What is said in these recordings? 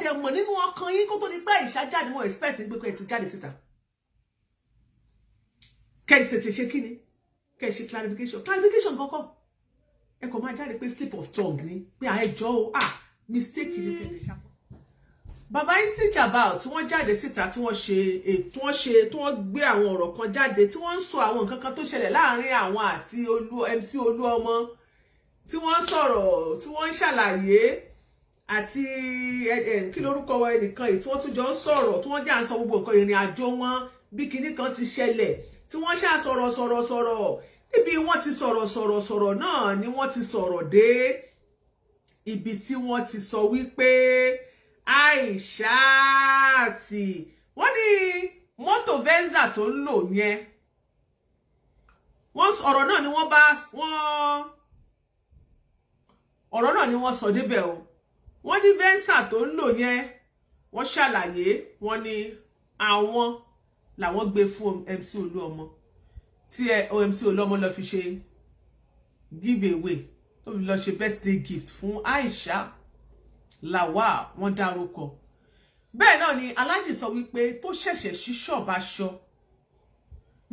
dẹ̀ mọ̀ nínú ọkàn yín kó tó di pé Aisha jáde mo expect pé kẹ́ ti jáde síta kẹ́ ṣe ti ṣe kíni kẹ́ ṣe clarification kọ́kọ́ ẹ kò máa jáde pé slip of tongue ni pé ẹjọ́ o mistake ni kẹ́ ṣe bàbá Istijabah tí wọ́n jáde síta tí wọ́n ṣe ètò tí wọ́n gbé àwọn ọ̀rọ̀ kan jáde tí wọ́n ń sọ àwọn nǹkan kan tó ṣẹlẹ̀ láàrin àwọn àti MC Oluomo tí wọ́n sọ̀rọ̀ tí wọ́n ń ṣàlàyé àti kí lórúkọ wọn ẹnìkan yìí tí wọ́n tún jọ ń sọ̀rọ̀ tí wọ́n jà ń sọ gbogbo nǹkan ìrìn àjò wọn bí kinní kan ti ṣẹlẹ̀ tí wọ́n ṣà sọ̀rọ̀ níbi wọ́n ti sọ̀rọ̀ náà ni wọ́n ti sọ̀rọ̀ dé ibi tí wọ́n ti sọ wípé Aisha àti wọ́n ní mọ́tò Venza tó ń lò yẹn wọ́n ọ̀rọ̀ náà ni wọ́n sọ débẹ̀ o wọ́n ní Venza tó ń lò yẹn wọ́n ṣàlàyé wọ́n ní àwọn làwọn gbé fún MC Oluomo tí MC Oluomo lọ fi ṣe give away tó fi lọ ṣe birthday gift fún Aisha Lawal wọ́n dárúkọ bẹ́ẹ̀ náà ni Alhaji sọ wípé tó ṣẹ̀ṣẹ̀ ṣí ṣọ́ọ̀bù aṣọ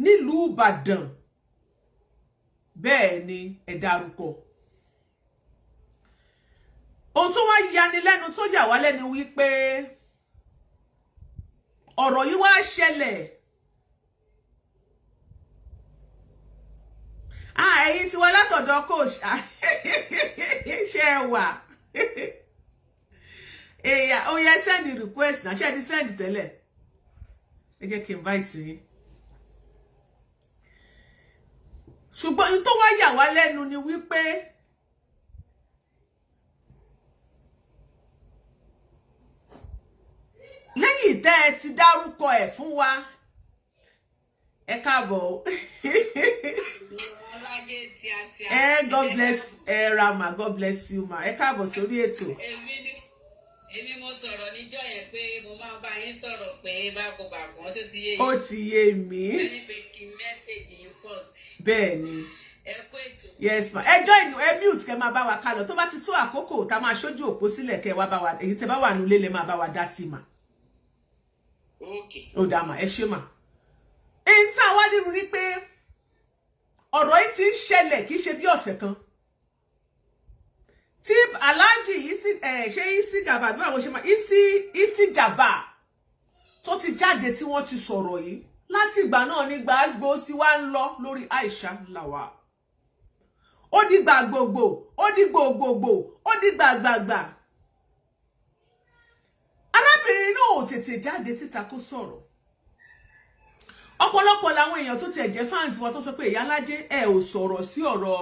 nílùú Ìbàdàn bẹ́ẹ̀ ni ẹ dárúkọ ohun tó wá yani lẹ́nu tó yà wá lẹ́nu wípé ọ̀rọ̀ yìí wá ṣẹlẹ̀ ẹ̀yin tí wá látọ̀dọ̀ coach ṣe wà ó yẹ send request náà ṣe ti send tẹ́lẹ̀ ẹ jẹ́ kí n invite yín ṣùgbọ́n ohun tó wá yà wá lẹ́nu ni wípé lẹ́yìn tẹ́ ẹ ti dárúkọ ẹ̀ fún wa ẹ káàbọ̀ God bless Rama, God bless you ma ẹ káàbọ̀ sórí ètò. Èmi mo sọ̀rọ̀ níjọ́ yẹn pé mo máa bá yín sọ̀rọ̀ pé bákan tó ti yé yín. Ó ti yé mi. Ẹni pé kí message yín first. Bẹ́ẹ̀ ni. Ẹ kú ètò. Yes ma. Ẹ join ẹ mute kẹ́ máa bá wa kálọ tó bá ti tó àkókò tá máa ṣojú òpó sílẹ̀ kẹ́ wá bá wa èyí tẹ́ bá wà nílé lè máa bá wa dá sí ma. Okay. Ó dá ma ẹ ṣé ma. Ẹ̀yin tá wá nínú ni pé ọ̀rọ̀ yìí ti ń ṣẹlẹ̀ kì í ṣe bí ọ̀sẹ̀ kan. Tí Alhaji ṣe Istijabah bí àwọn ṣe máa Istijabah tó ti jáde tí wọ́n ti sọ̀rọ̀ yìí láti ìgbà náà ní gbàgbó sí wá ń lọ lórí Aisha Lawal ó di gbàgbogbo ó di gbogbogbò ó di gbàgbàgbà arábìnrin náà ò tètè jáde síta kó sọ̀rọ̀ ọ̀pọ̀lọpọ̀ làwọn èèyàn tó tiẹ̀ jẹ́ fans wọn tó sọ pé Iyalaje ẹ ò sọ̀rọ̀ sí ọ̀rọ̀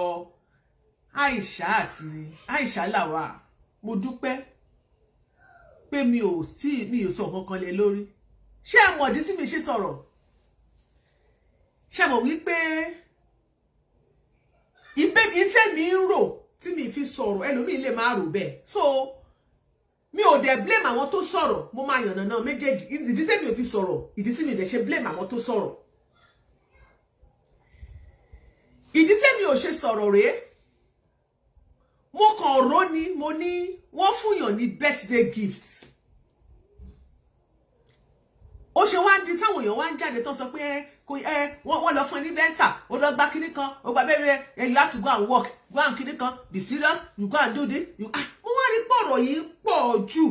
Aisha àti Aisha Lawal mo dúpẹ́ pé mi ò sọ kankan lé lórí ṣé ẹ mọ̀ ìdí tí mi ṣe sọ̀rọ̀ ṣé mọ̀ wípé ìtẹ́ mi ń rò tí mi fi sọ̀rọ̀ ẹlòmíì lè máa rò bẹ́ẹ̀ so mi ò dẹ̀ blame àwọn tó sọ̀rọ̀ mo máa yànnàná méjèèjì ìdí tẹ́mi ò fi sọ̀rọ̀ ìdí tí mi dẹ̀ ṣe blame àwọn tó sọ̀rọ̀ ìdí tẹ́mi ò ṣe sọ̀rọ̀ rèé mo kàn rò ní mo ní wọ́n fúnyàn ní birthday gift ó ṣe wá di táwọn èèyàn wá ń jáde tó sọ pé wọ́n lọ fún ní Venza ó lọ gba kíní kan ó gba bẹ́ẹ̀ you have to go and work go and kíní kan be serious you go and do this mo wá rí pọ̀rọ̀ yìí pọ̀ jù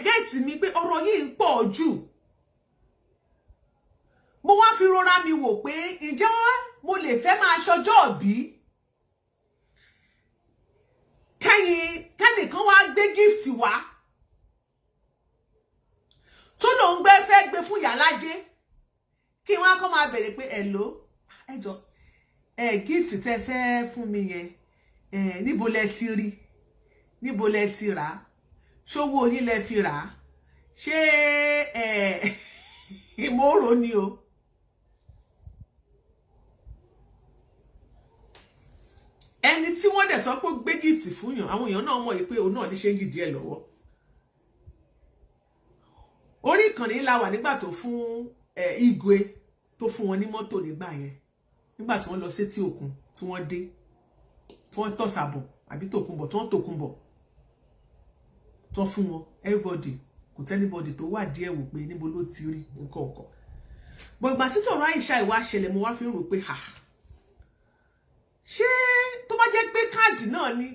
gẹ́ẹ̀tì mi pé ọ̀rọ̀ yìí pọ̀ jù mo wá fi rọra mi wò pé ǹjẹ́ mo lè fẹ́ máa ṣọjọ́ òbí kẹ́nìkan wá gbé gift wá tó lòun fẹ́ gbé fún Iyalaje kí wọ́n kọ́ máa bẹ̀rẹ̀ pé hello ẹjọ́ gift tẹ́ fẹ́ fún mi yẹn níbo lẹ ti rí níbo lẹ ti rà ṣówó yín lẹ fi rà ṣé ìmọ̀ọ́rọ̀ ni o. Ẹni tí wọ́n dẹ̀ sọ pé gbé gift fún yàn àwọn èèyàn náà mọ̀ pé òun náà ní ṣe ń gidi ẹ̀ lọ́wọ́ orí ìkànnì la wà nígbà tó fún Igwe tó fún wọn ní mọ́tò nígbà yẹn nígbà tí wọ́n lọ sétí òkun tí wọ́n dé wọ́n tọ́ sàbọ̀ àbí tòkunbọ̀ tí wọ́n tòkunbọ̀ tó fún wọn everybody kò tẹ́nibọ̀dì tó wà díẹ̀ wò pé níbo ló ti rí nǹkan ọ̀kan. Bọ̀ ìgbà tí tọ̀rọ̀ Aisha ìwà ṣẹlẹ̀ mo wá fi ń rò pé ṣé tó bá jẹ́ pé káàdì náà ni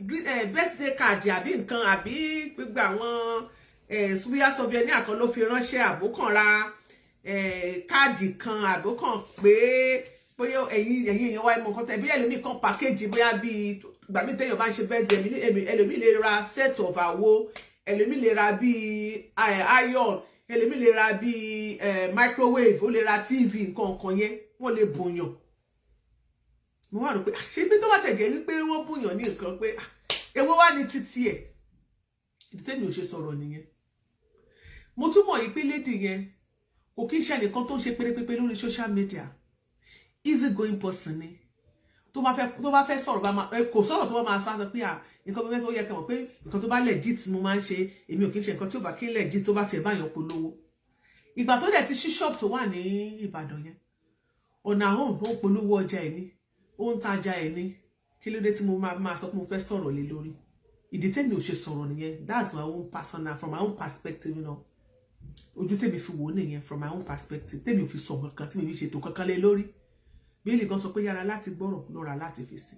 birthday káàdì àbí nǹkan àbí gbogbo àwọn suya souvenir kan ló fi ránṣẹ́ àbókànra káàdì kan àbókàn pé bóyá ẹ̀yin èèyàn wá ìmọ̀ nǹkan tẹ̀ bí ẹlòmíì kan package bóyá bíi ìgbà mi téèyàn bá ń ṣe birthday ẹlòmíì lè ra set of àwo ẹlòmíì lè ra bíi iron ẹlòmíì lè ra bíi microwave ó lè ra TV nǹkan yẹn wọ́n lè bùyàn. Mo wá rò pé ṣé bí tó bá ṣẹ̀jẹ̀ wípé wọ́n bùyàn ní nǹkan pé èwo wá ní títí ẹ̀ ìdí tẹ́mi ò ṣe sọ̀rọ̀ nìyẹn. Mo tún mọ̀ yìí pé lady yẹn kò kí ń ṣe ẹnìkan tó ń ṣe pérépépé lórí social media easy going person ni tó bá fẹ́ sọ̀rọ̀ kò sọ̀rọ̀ tó bá máa sọ pé nǹkan bí wọ́n yẹ kẹ́wọ̀n pé nǹkan tó bá legit mo máa ń ṣe èmi ò kí ń ṣe nǹkan tí ò bá kí ń legit tó bá tiẹ̀ báyàn polówó. Ìgbà tó dẹ̀ ti ṣí shop tó wà ní Ìbàdàn yẹn ọ̀nà àwọn ò ń polówó ọjà ẹ̀ ní ó ń tajà ẹ̀ ní kí ló dé tí mo máa sọ pé mo fẹ́ sọ̀rọ̀ lé lórí. Ìdí tẹ́mi ò ṣe sọ̀rọ̀ nìyẹn that's my own personal from my own perspective you know. Ojú tèmi fi wò nìyẹn from my own perspective tèmi ò fi sọ nǹkan tí mi fi ṣètò kankan lé lórí. Bílí gan sọ pé yára láti gbọ́rọ̀ lọ́ra láti fèsì.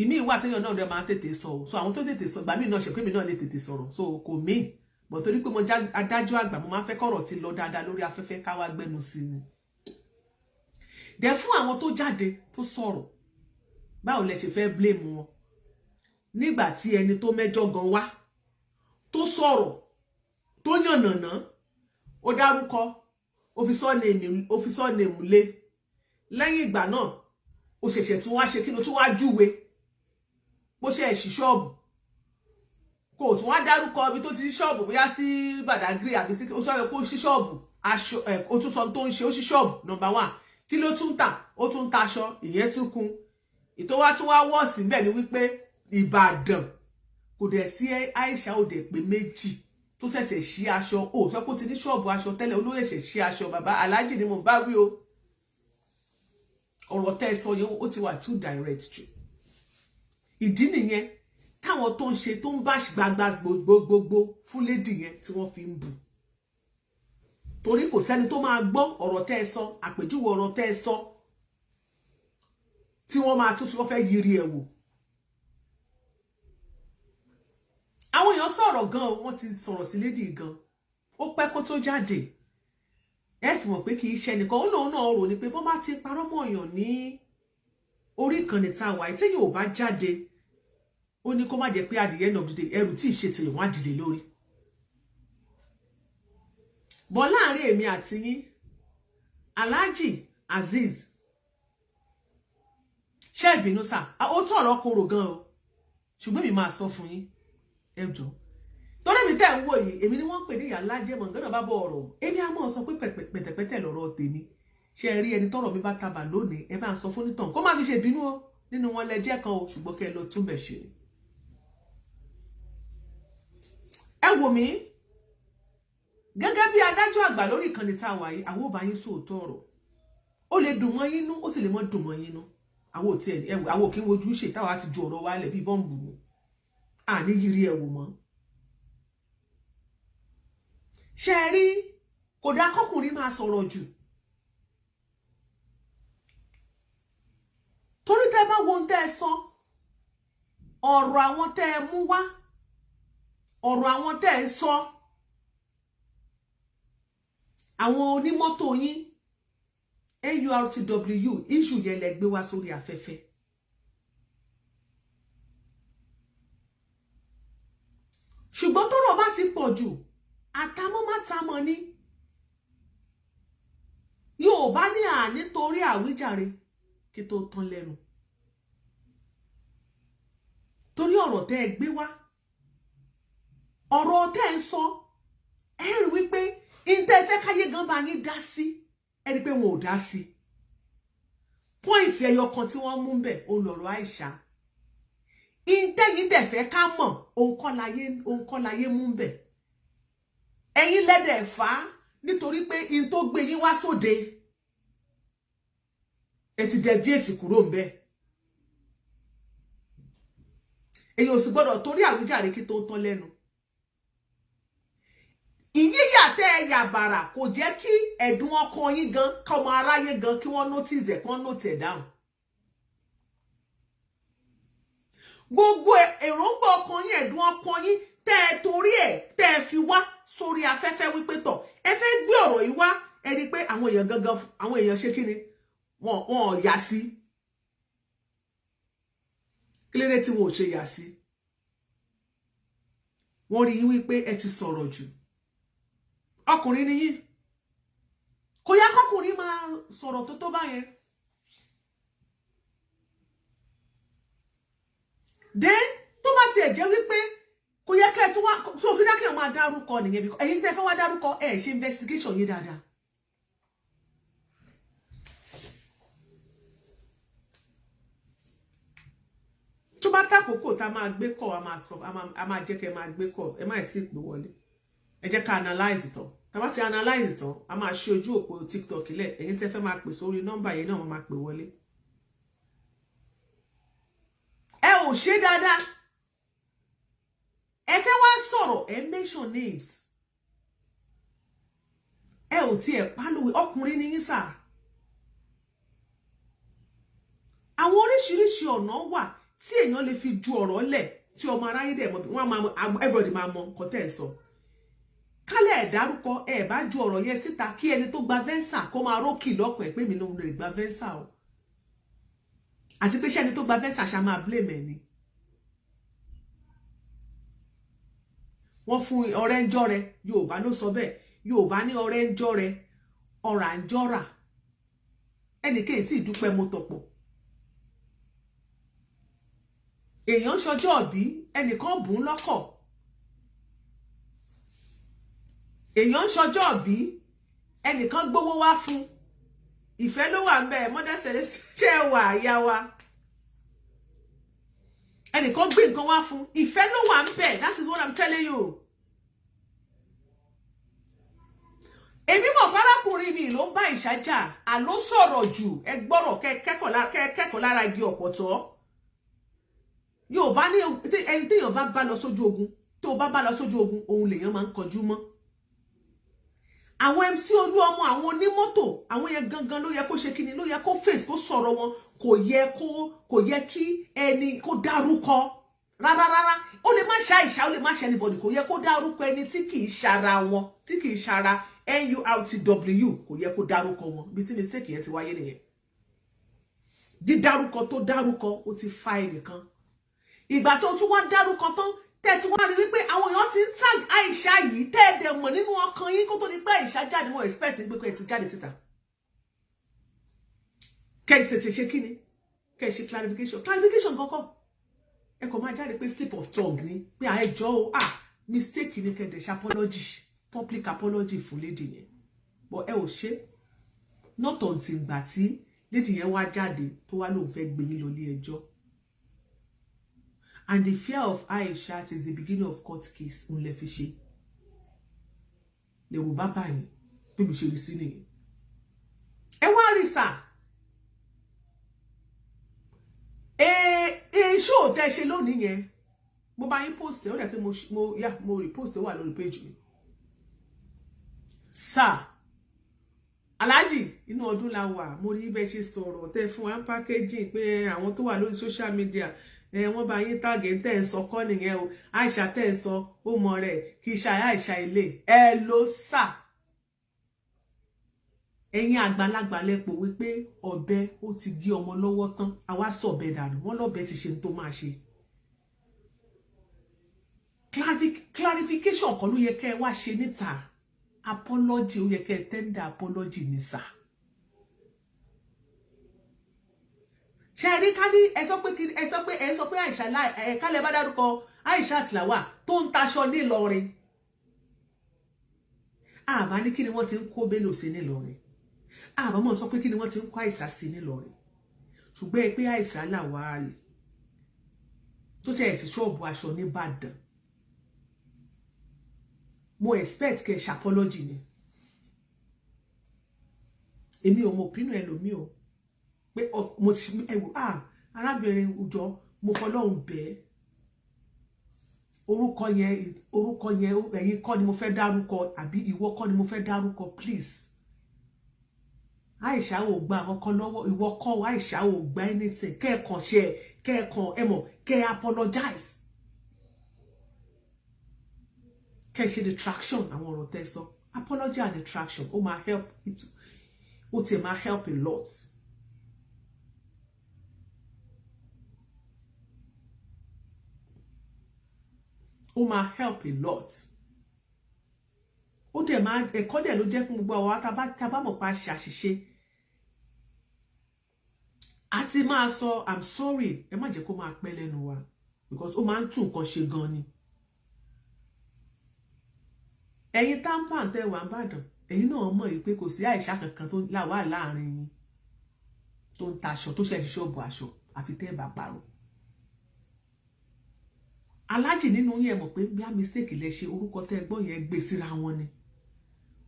Ìmí ìwà téèyàn náà dẹ̀ máa tètè sọ so àwọn tó tètè sọ gbà mí náà ṣe pé mi náà lè tètè sọ̀rọ̀ so kò mí bọ̀ torí pé mo adájọ́ àgbà mo máa fẹ́ kọ́rọ̀ ti lọ dáadáa lórí afẹ́fẹ́ ká wá gbẹ́nu sí ni. Dẹ̀ fún àwọn tó jáde tó sọ̀rọ̀ báwo lẹ ṣe fẹ́ blame wọn nígbà tí ẹni tó mẹ́jọ gan wá tó sọ̀rọ̀ tó yànnàná ó dárúkọ ó fi surname lé lẹ́yìn ìgbà náà ó ṣẹ̀ṣẹ̀ tún wá ṣe kí ló tún wá júwe bó ṣe ṣí ṣọ́ọ̀bù kò tún wá dárúkọ ibi tó ti ṣí ṣọ́ọ̀bù bóyá sí Badagry àbí sí ó sọ pé ó ṣí ṣọ́ọ̀bù aṣọ ó tún sọ tó ń ṣe ó ṣí ṣọ́ọ̀bù number 1 kí ló tún tà ó tún ta aṣọ ìyẹn tún kún ìtọ́wá tún wá wọ̀ sí bẹ́ẹ̀ ni wípé Ìbàdàn kò dẹ̀ sí Aisha ò dẹ̀ pé méjì tó ṣẹ̀ṣẹ̀ ṣí aṣọ ó sọ pé ó ti ní ṣọ́ọ̀bù aṣọ tẹ́lẹ̀ olóyè ṣẹ̀ ṣí aṣọ bàbá Aláàjì ni mo bá wí o ọ̀rọ̀ tẹ́ sọ yẹn ó ti wà too direct jù. Ìdí nìyẹn táwọn tó ń ṣe tó ń bá gbangba gbogbogbò fún lady yẹn tí wọ́n fi ń bù torí kò sẹ́ni tó máa gbọ́ ọ̀rọ̀ tẹ́ sọ àpèjúwe ọ̀rọ̀ tẹ́ sọ tí wọ́n máa tún wọ́n fẹ́ yiri ẹ̀ wò. Àwọn èèyàn sọ̀rọ̀ gan wọ́n ti sọ̀rọ̀ sí lady gan ó pẹ́ kó tó jáde ẹ fi mọ̀ pé kì í ṣe nìkan ó lóun náà rò ní pé bọ́n bá ti parọ́ mọ́ èèyàn ní orí ìkànnì tá a wà tí yóò bá jáde ó ní kó má jẹ́ pé at the end of the day ẹrù tí ì ṣe tìlẹ̀ wọ́n á dìde lórí. Bọ́ láàrin èmi àti yín Alhaji Azeez ṣé ìbínú sà ó tọ̀rọ̀ korò gan o ṣùgbọ́n mi máa sọ fún yín ẹ jọ̀ọ́ torí mi tẹ́ ń wò yìí èmi ni wọ́n pè ní Iyalaje mọ̀ngánà bá bọ̀ ọ̀rọ̀ èmi á mọ̀ sọ pé pẹ̀tẹ̀pẹ̀tẹ̀ lọ́rọ̀ tèmi ṣe rí ẹni tọ́rọ̀ mi bá tabà lónìí ẹ bá ń sọ fún nítàn kó má fi ṣe bínú o nínú wọn lẹ́jẹ́ kan o ṣùgbọ́n kẹ́ lọ túnbẹ̀ ṣe. Ẹ wò mí gẹ́gẹ́ bí adájọ́ àgbà lórí ìkànnì tá a wà yìí àwọn ò bá yín sóòótọ́ ọ̀rọ̀ ó lè dùn mọ́ yín nú ó sì lè mọ́ dùn mọ́ yín nú àwọn ò tiẹ̀ àwọn ò kí ń wojú ṣe táwa ti ju ọ̀rọ̀ wa lẹ̀ bí bọ́ǹbù ni àní yiri ẹ̀ wò mọ́. Ṣé ẹ rí kò dá kọkùnrin máa sọ̀rọ̀ jù torí tẹ́ bá wo ohun tẹ́ ẹ sọ ọ̀rọ̀ àwọn tẹ́ ẹ mú wá ọ̀rọ̀ àwọn tẹ́ ẹ sọ àwọn onímọ́tò yín NURTW issue yẹn lẹ gbé wá sórí afẹ́fẹ́. Ṣùgbọ́n tọ́rọ̀ bá ti pọ̀ jù àtàmọ́ má tamọ́ ní yóò bá ní nítorí àwíjàre kí tó tán lẹ́nu torí ọ̀rọ̀ tẹ́ ẹ gbé wá ọ̀rọ̀ tẹ́ ẹ sọ ẹ rí wípé ìtẹ́ fẹ́ káyé gan bá yín dá sí ẹ rí pé wọn ò dá sí pọ́ìntì ẹyọ kan tí wọ́n mú bẹ̀ òun lọ̀rọ̀ Aisha ìtẹ́yìn dẹ̀ fẹ́ ká mọ̀ òun kọ́ láyé mú bẹ̀ ẹ̀yin lẹ́dẹ̀ fà á nítorí pé in tó gbé yín wá sóde ẹ ti deviate kúrò ńbẹ̀ èyàn ò sì gbọ́dọ̀ torí àwíjàre kí tó tán lẹ́nu. Ìyíyà tẹ́ ẹ yàbàrà kò jẹ́ kí ẹ̀dùn ọkàn yín gan kọ́mọ aráyé gan kí wọ́n notice ẹ̀ kán note ẹ̀ down. Gbogbo èròǹgbà ọkàn yín ẹ̀dùn ọkàn yín tẹ́ ẹ torí ẹ̀ tẹ́ ẹ fi wá sórí afẹ́fẹ́ wípé tọ̀ ẹ fẹ́ gbé ọ̀rọ̀ yìí wá ẹ rí pé àwọn èèyàn gangan àwọn èèyàn ṣe kí ni wọn ò yà sí. Kí ló dé tí wọn ò ṣe yà sí? Wọ́n rí yín wípé ẹ ti sọ̀rọ̀ jù. Ọkùnrin ni yín. Kò yẹ kọ́kùnrin máa sọ̀rọ̀ tó tó báyẹn. Then tó bá tiẹ̀ jẹ́ wípé kò yẹ kẹ́ ẹ tún wá tó fi dákẹ́ máa dárúkọ nìyẹn bí ẹ̀yin tẹ́ fẹ́ wá dárúkọ ẹ̀ ṣe investigation yín dáadáa. Tó bá takoko tá máa gbé kọ́ a máa jẹ́ kẹ́ máa gbé kọ́ ẹ má tí pè wọlé. Ẹ jẹ́ ká analyze tán. Tá bá ti analyze tán a máa ṣe ojú òpó TikTok lẹ̀ ẹ̀yin tẹ́ fẹ́ máa pè sórí nọ́mbà yẹn náà máa pè wọlé. Ẹ ò ṣe dáadáa. Ẹ fẹ́ wá sọ̀rọ̀ ẹ mention names. Ẹ ò tiẹ̀ pálówé ọkùnrin ni yín sà. Àwọn oríṣiríṣi ọ̀nà wà tí èèyàn lè fi ju ọ̀rọ̀ lẹ̀ tí ọmọ aráyé dẹ̀ mọ̀ wọ́n máa everybody máa mọ nǹkan tẹ́ ẹ sọ. Kálẹ̀ ẹ̀ dárúkọ ẹ bá ju ọ̀rọ̀ yẹn síta kí ẹni tó gba venza kó máa rókì lọ́kàn ẹ̀ pé mi ló ń lè gba venza o. Àti pé ṣé ẹni tó gba venza ṣá máa blame ẹ̀ ni. Wọ́n fún ọ̀rẹ́ ń jọ́rẹ́ Yorùbá ló sọ bẹ́ẹ̀ Yorùbá ní ọ̀rẹ́ ń jọ́rẹ́ ọ̀rà ń jọ́rà ẹnìkéyìí sì dúpẹ́ mo tọ̀pọ̀. Èèyàn ń ṣọjọ́ òbí ẹnìkan bùn lọ́kọ̀. Èèyàn ń ṣọjọ́ òbí ẹnìkan gbówó wá fún. Ìfẹ́ ló wà ńbẹ̀ mọ́dẹ́sẹ̀lẹ̀ ṣe wà àyà wa. Ẹnìkan gbé nǹkan wá fún. Ìfẹ́ ló wà ńbẹ̀. That is what I'm telling you. Èmi mọ̀ fárákùnrin mi ló ń bá ìṣájà àló sọ̀rọ̀ jù ẹ gbọ́rọ̀ kẹ́kọ̀ọ́ lára igi ọ̀pọ̀tọ́. Yorùbá ní ẹni téèyàn bá lọ sójú ogun tó bá lọ sójú ogun òun lèèyàn máa ń kọjú mọ́. Àwọn MC Oluomo àwọn onímọ́tò àwọn yẹn gangan ló yẹ kó ṣe kíni ló yẹ kó face kó sọ̀rọ̀ wọn kò yẹ kí ẹni kó dárúkọ rárá ó lè má ṣe Aisha ó lè má ṣe anybody kò yẹ kó dárúkọ ẹni tí kì í ṣara wọn tí kì í ṣara NURTW kò yẹ kó dárúkọ wọn bí tí mistake yẹn ti wáyé nìyẹn. Dídárúkọ tó dárúkọ ó ti fa ẹnìkan ìgbà tó tún wá dárúkọ tán tẹ́ tí wọ́n rí wípé àwọn èèyàn ti ń tag Aisha yìí tẹ́ ẹ dẹ̀ mọ̀ nínú ọkàn yín kó tó di pé Aisha jáde wọ́n expect pé kẹ́ ẹ ti jáde síta. Kẹ́ ẹ ti ṣe kí ni kẹ́ ẹ ṣe clarification kankan ẹ kò máa jáde pé slip of tongue ni pé àẹjọ́ o mistake ni kẹ́ ẹ dẹ̀ ṣe apology public apology fún lady yẹn but ẹ ò ṣe not until ìgbà tí lady yẹn wá jáde tó wá lóun fẹ́ gbé yín lọ ilé ẹjọ́. And the fear of Aisha is the beginning of court case. Unle fi ṣe. Le wo baba yín. Bí mi ṣe rí sí nìyẹn. Ẹ wá rí sà. Show tẹ́ ṣe lónìí yẹn. Mo bá yín post ó dẹ̀ pé mo repost ó wà lórí page mi. Sà. Alhaji inú ọdún la wà. Mo rí bẹ́ ṣe sọ̀rọ̀ tẹ́ fún wa packaging pé àwọn tó wà lórí social media wọ́n bá yín tàgé tẹ́ ń sọ kọ́ nìyẹn o Aisha tẹ́ ń sọ ó mọ rẹ̀ kì í ṣe Aisha ilé ẹ ló sà. Ẹ̀yin àgbàlagbà lẹ́pọ̀ wípé ọ̀bẹ ó ti gé ọmọ lọ́wọ́ tán àwa sọ̀bẹ dànù wọ́n lọ́bẹ ti ṣe tó máa ṣe. Clarification kan ló yẹ kẹ́ ẹ wá ṣe níta apology ó yẹ kẹ́ ẹ tender apology ní sà. Ṣé rí ká ní ẹ sọ pé Aisha kálẹ̀ bá dárúkọ Aisha Lawal tó ń taṣọ ní Ìlọrin. Àbá ní kí ni wọ́n ti ń kó Bello sí ní Ìlọrin. Àbá mọ̀ sọ pé kí ni wọ́n ti ń kó Aisha sí ní Ìlọrin. Ṣùgbọ́n ẹ pé Aisha Lawal tó ṣe ẹ̀sì ṣọ́ọ̀bù aṣọ ní Ìbàdàn. Mo expect kẹ́ ṣe apology ni. Èmi ò mọ opinion ẹlòmíì o. Pé mo ti ẹwò arábìnrin òjò mo fọlọ́run bẹ́ẹ̀ orúkọ yẹn ẹ̀yin kọ́ ni mo fẹ́ dárúkọ àbí ìwọ kọ́ ni mo fẹ́ dárúkọ, please. Aisha ò gba kankan lọ́wọ́ ìwọ kọ́, Aisha ò gba anything. Kẹ́ẹ̀kan ṣe kẹ́ẹ̀kan ẹ mọ̀ kẹ́ apologize. Kẹ́ ṣe the traction àwọn ọ̀rọ̀ tẹ́ sọ. Apology and the traction ó máa help it. Ó ti máa help a lot. Ó máa help a lot. Ó dẹ̀ máa ẹ̀kọ́ dẹ̀ ló jẹ́ fún gbogbo àwa tá bá mọ̀ pa ṣàṣìṣe. Àti máa sọ I'm sorry, ẹ má jẹ́ kó máa pẹ́ lẹ́nu wa because ó máa ń tún nǹkan ṣe gan ni. Ẹ̀yin tampan tẹ́ wà Ìbàdàn, ẹ̀yin náà mọ̀ yìí pé kò sí Aisha kankan tó wà láàrin yín tó ń taṣọ tó ṣe ṣọ́ọ̀bù aṣọ àfi tẹ́ bá parọ́. Alájì nínú yín ẹ mọ̀ pé bí a mistake lẹ ṣe orúkọ tẹ́ gbọ́ yẹn gbé síra wọn ni.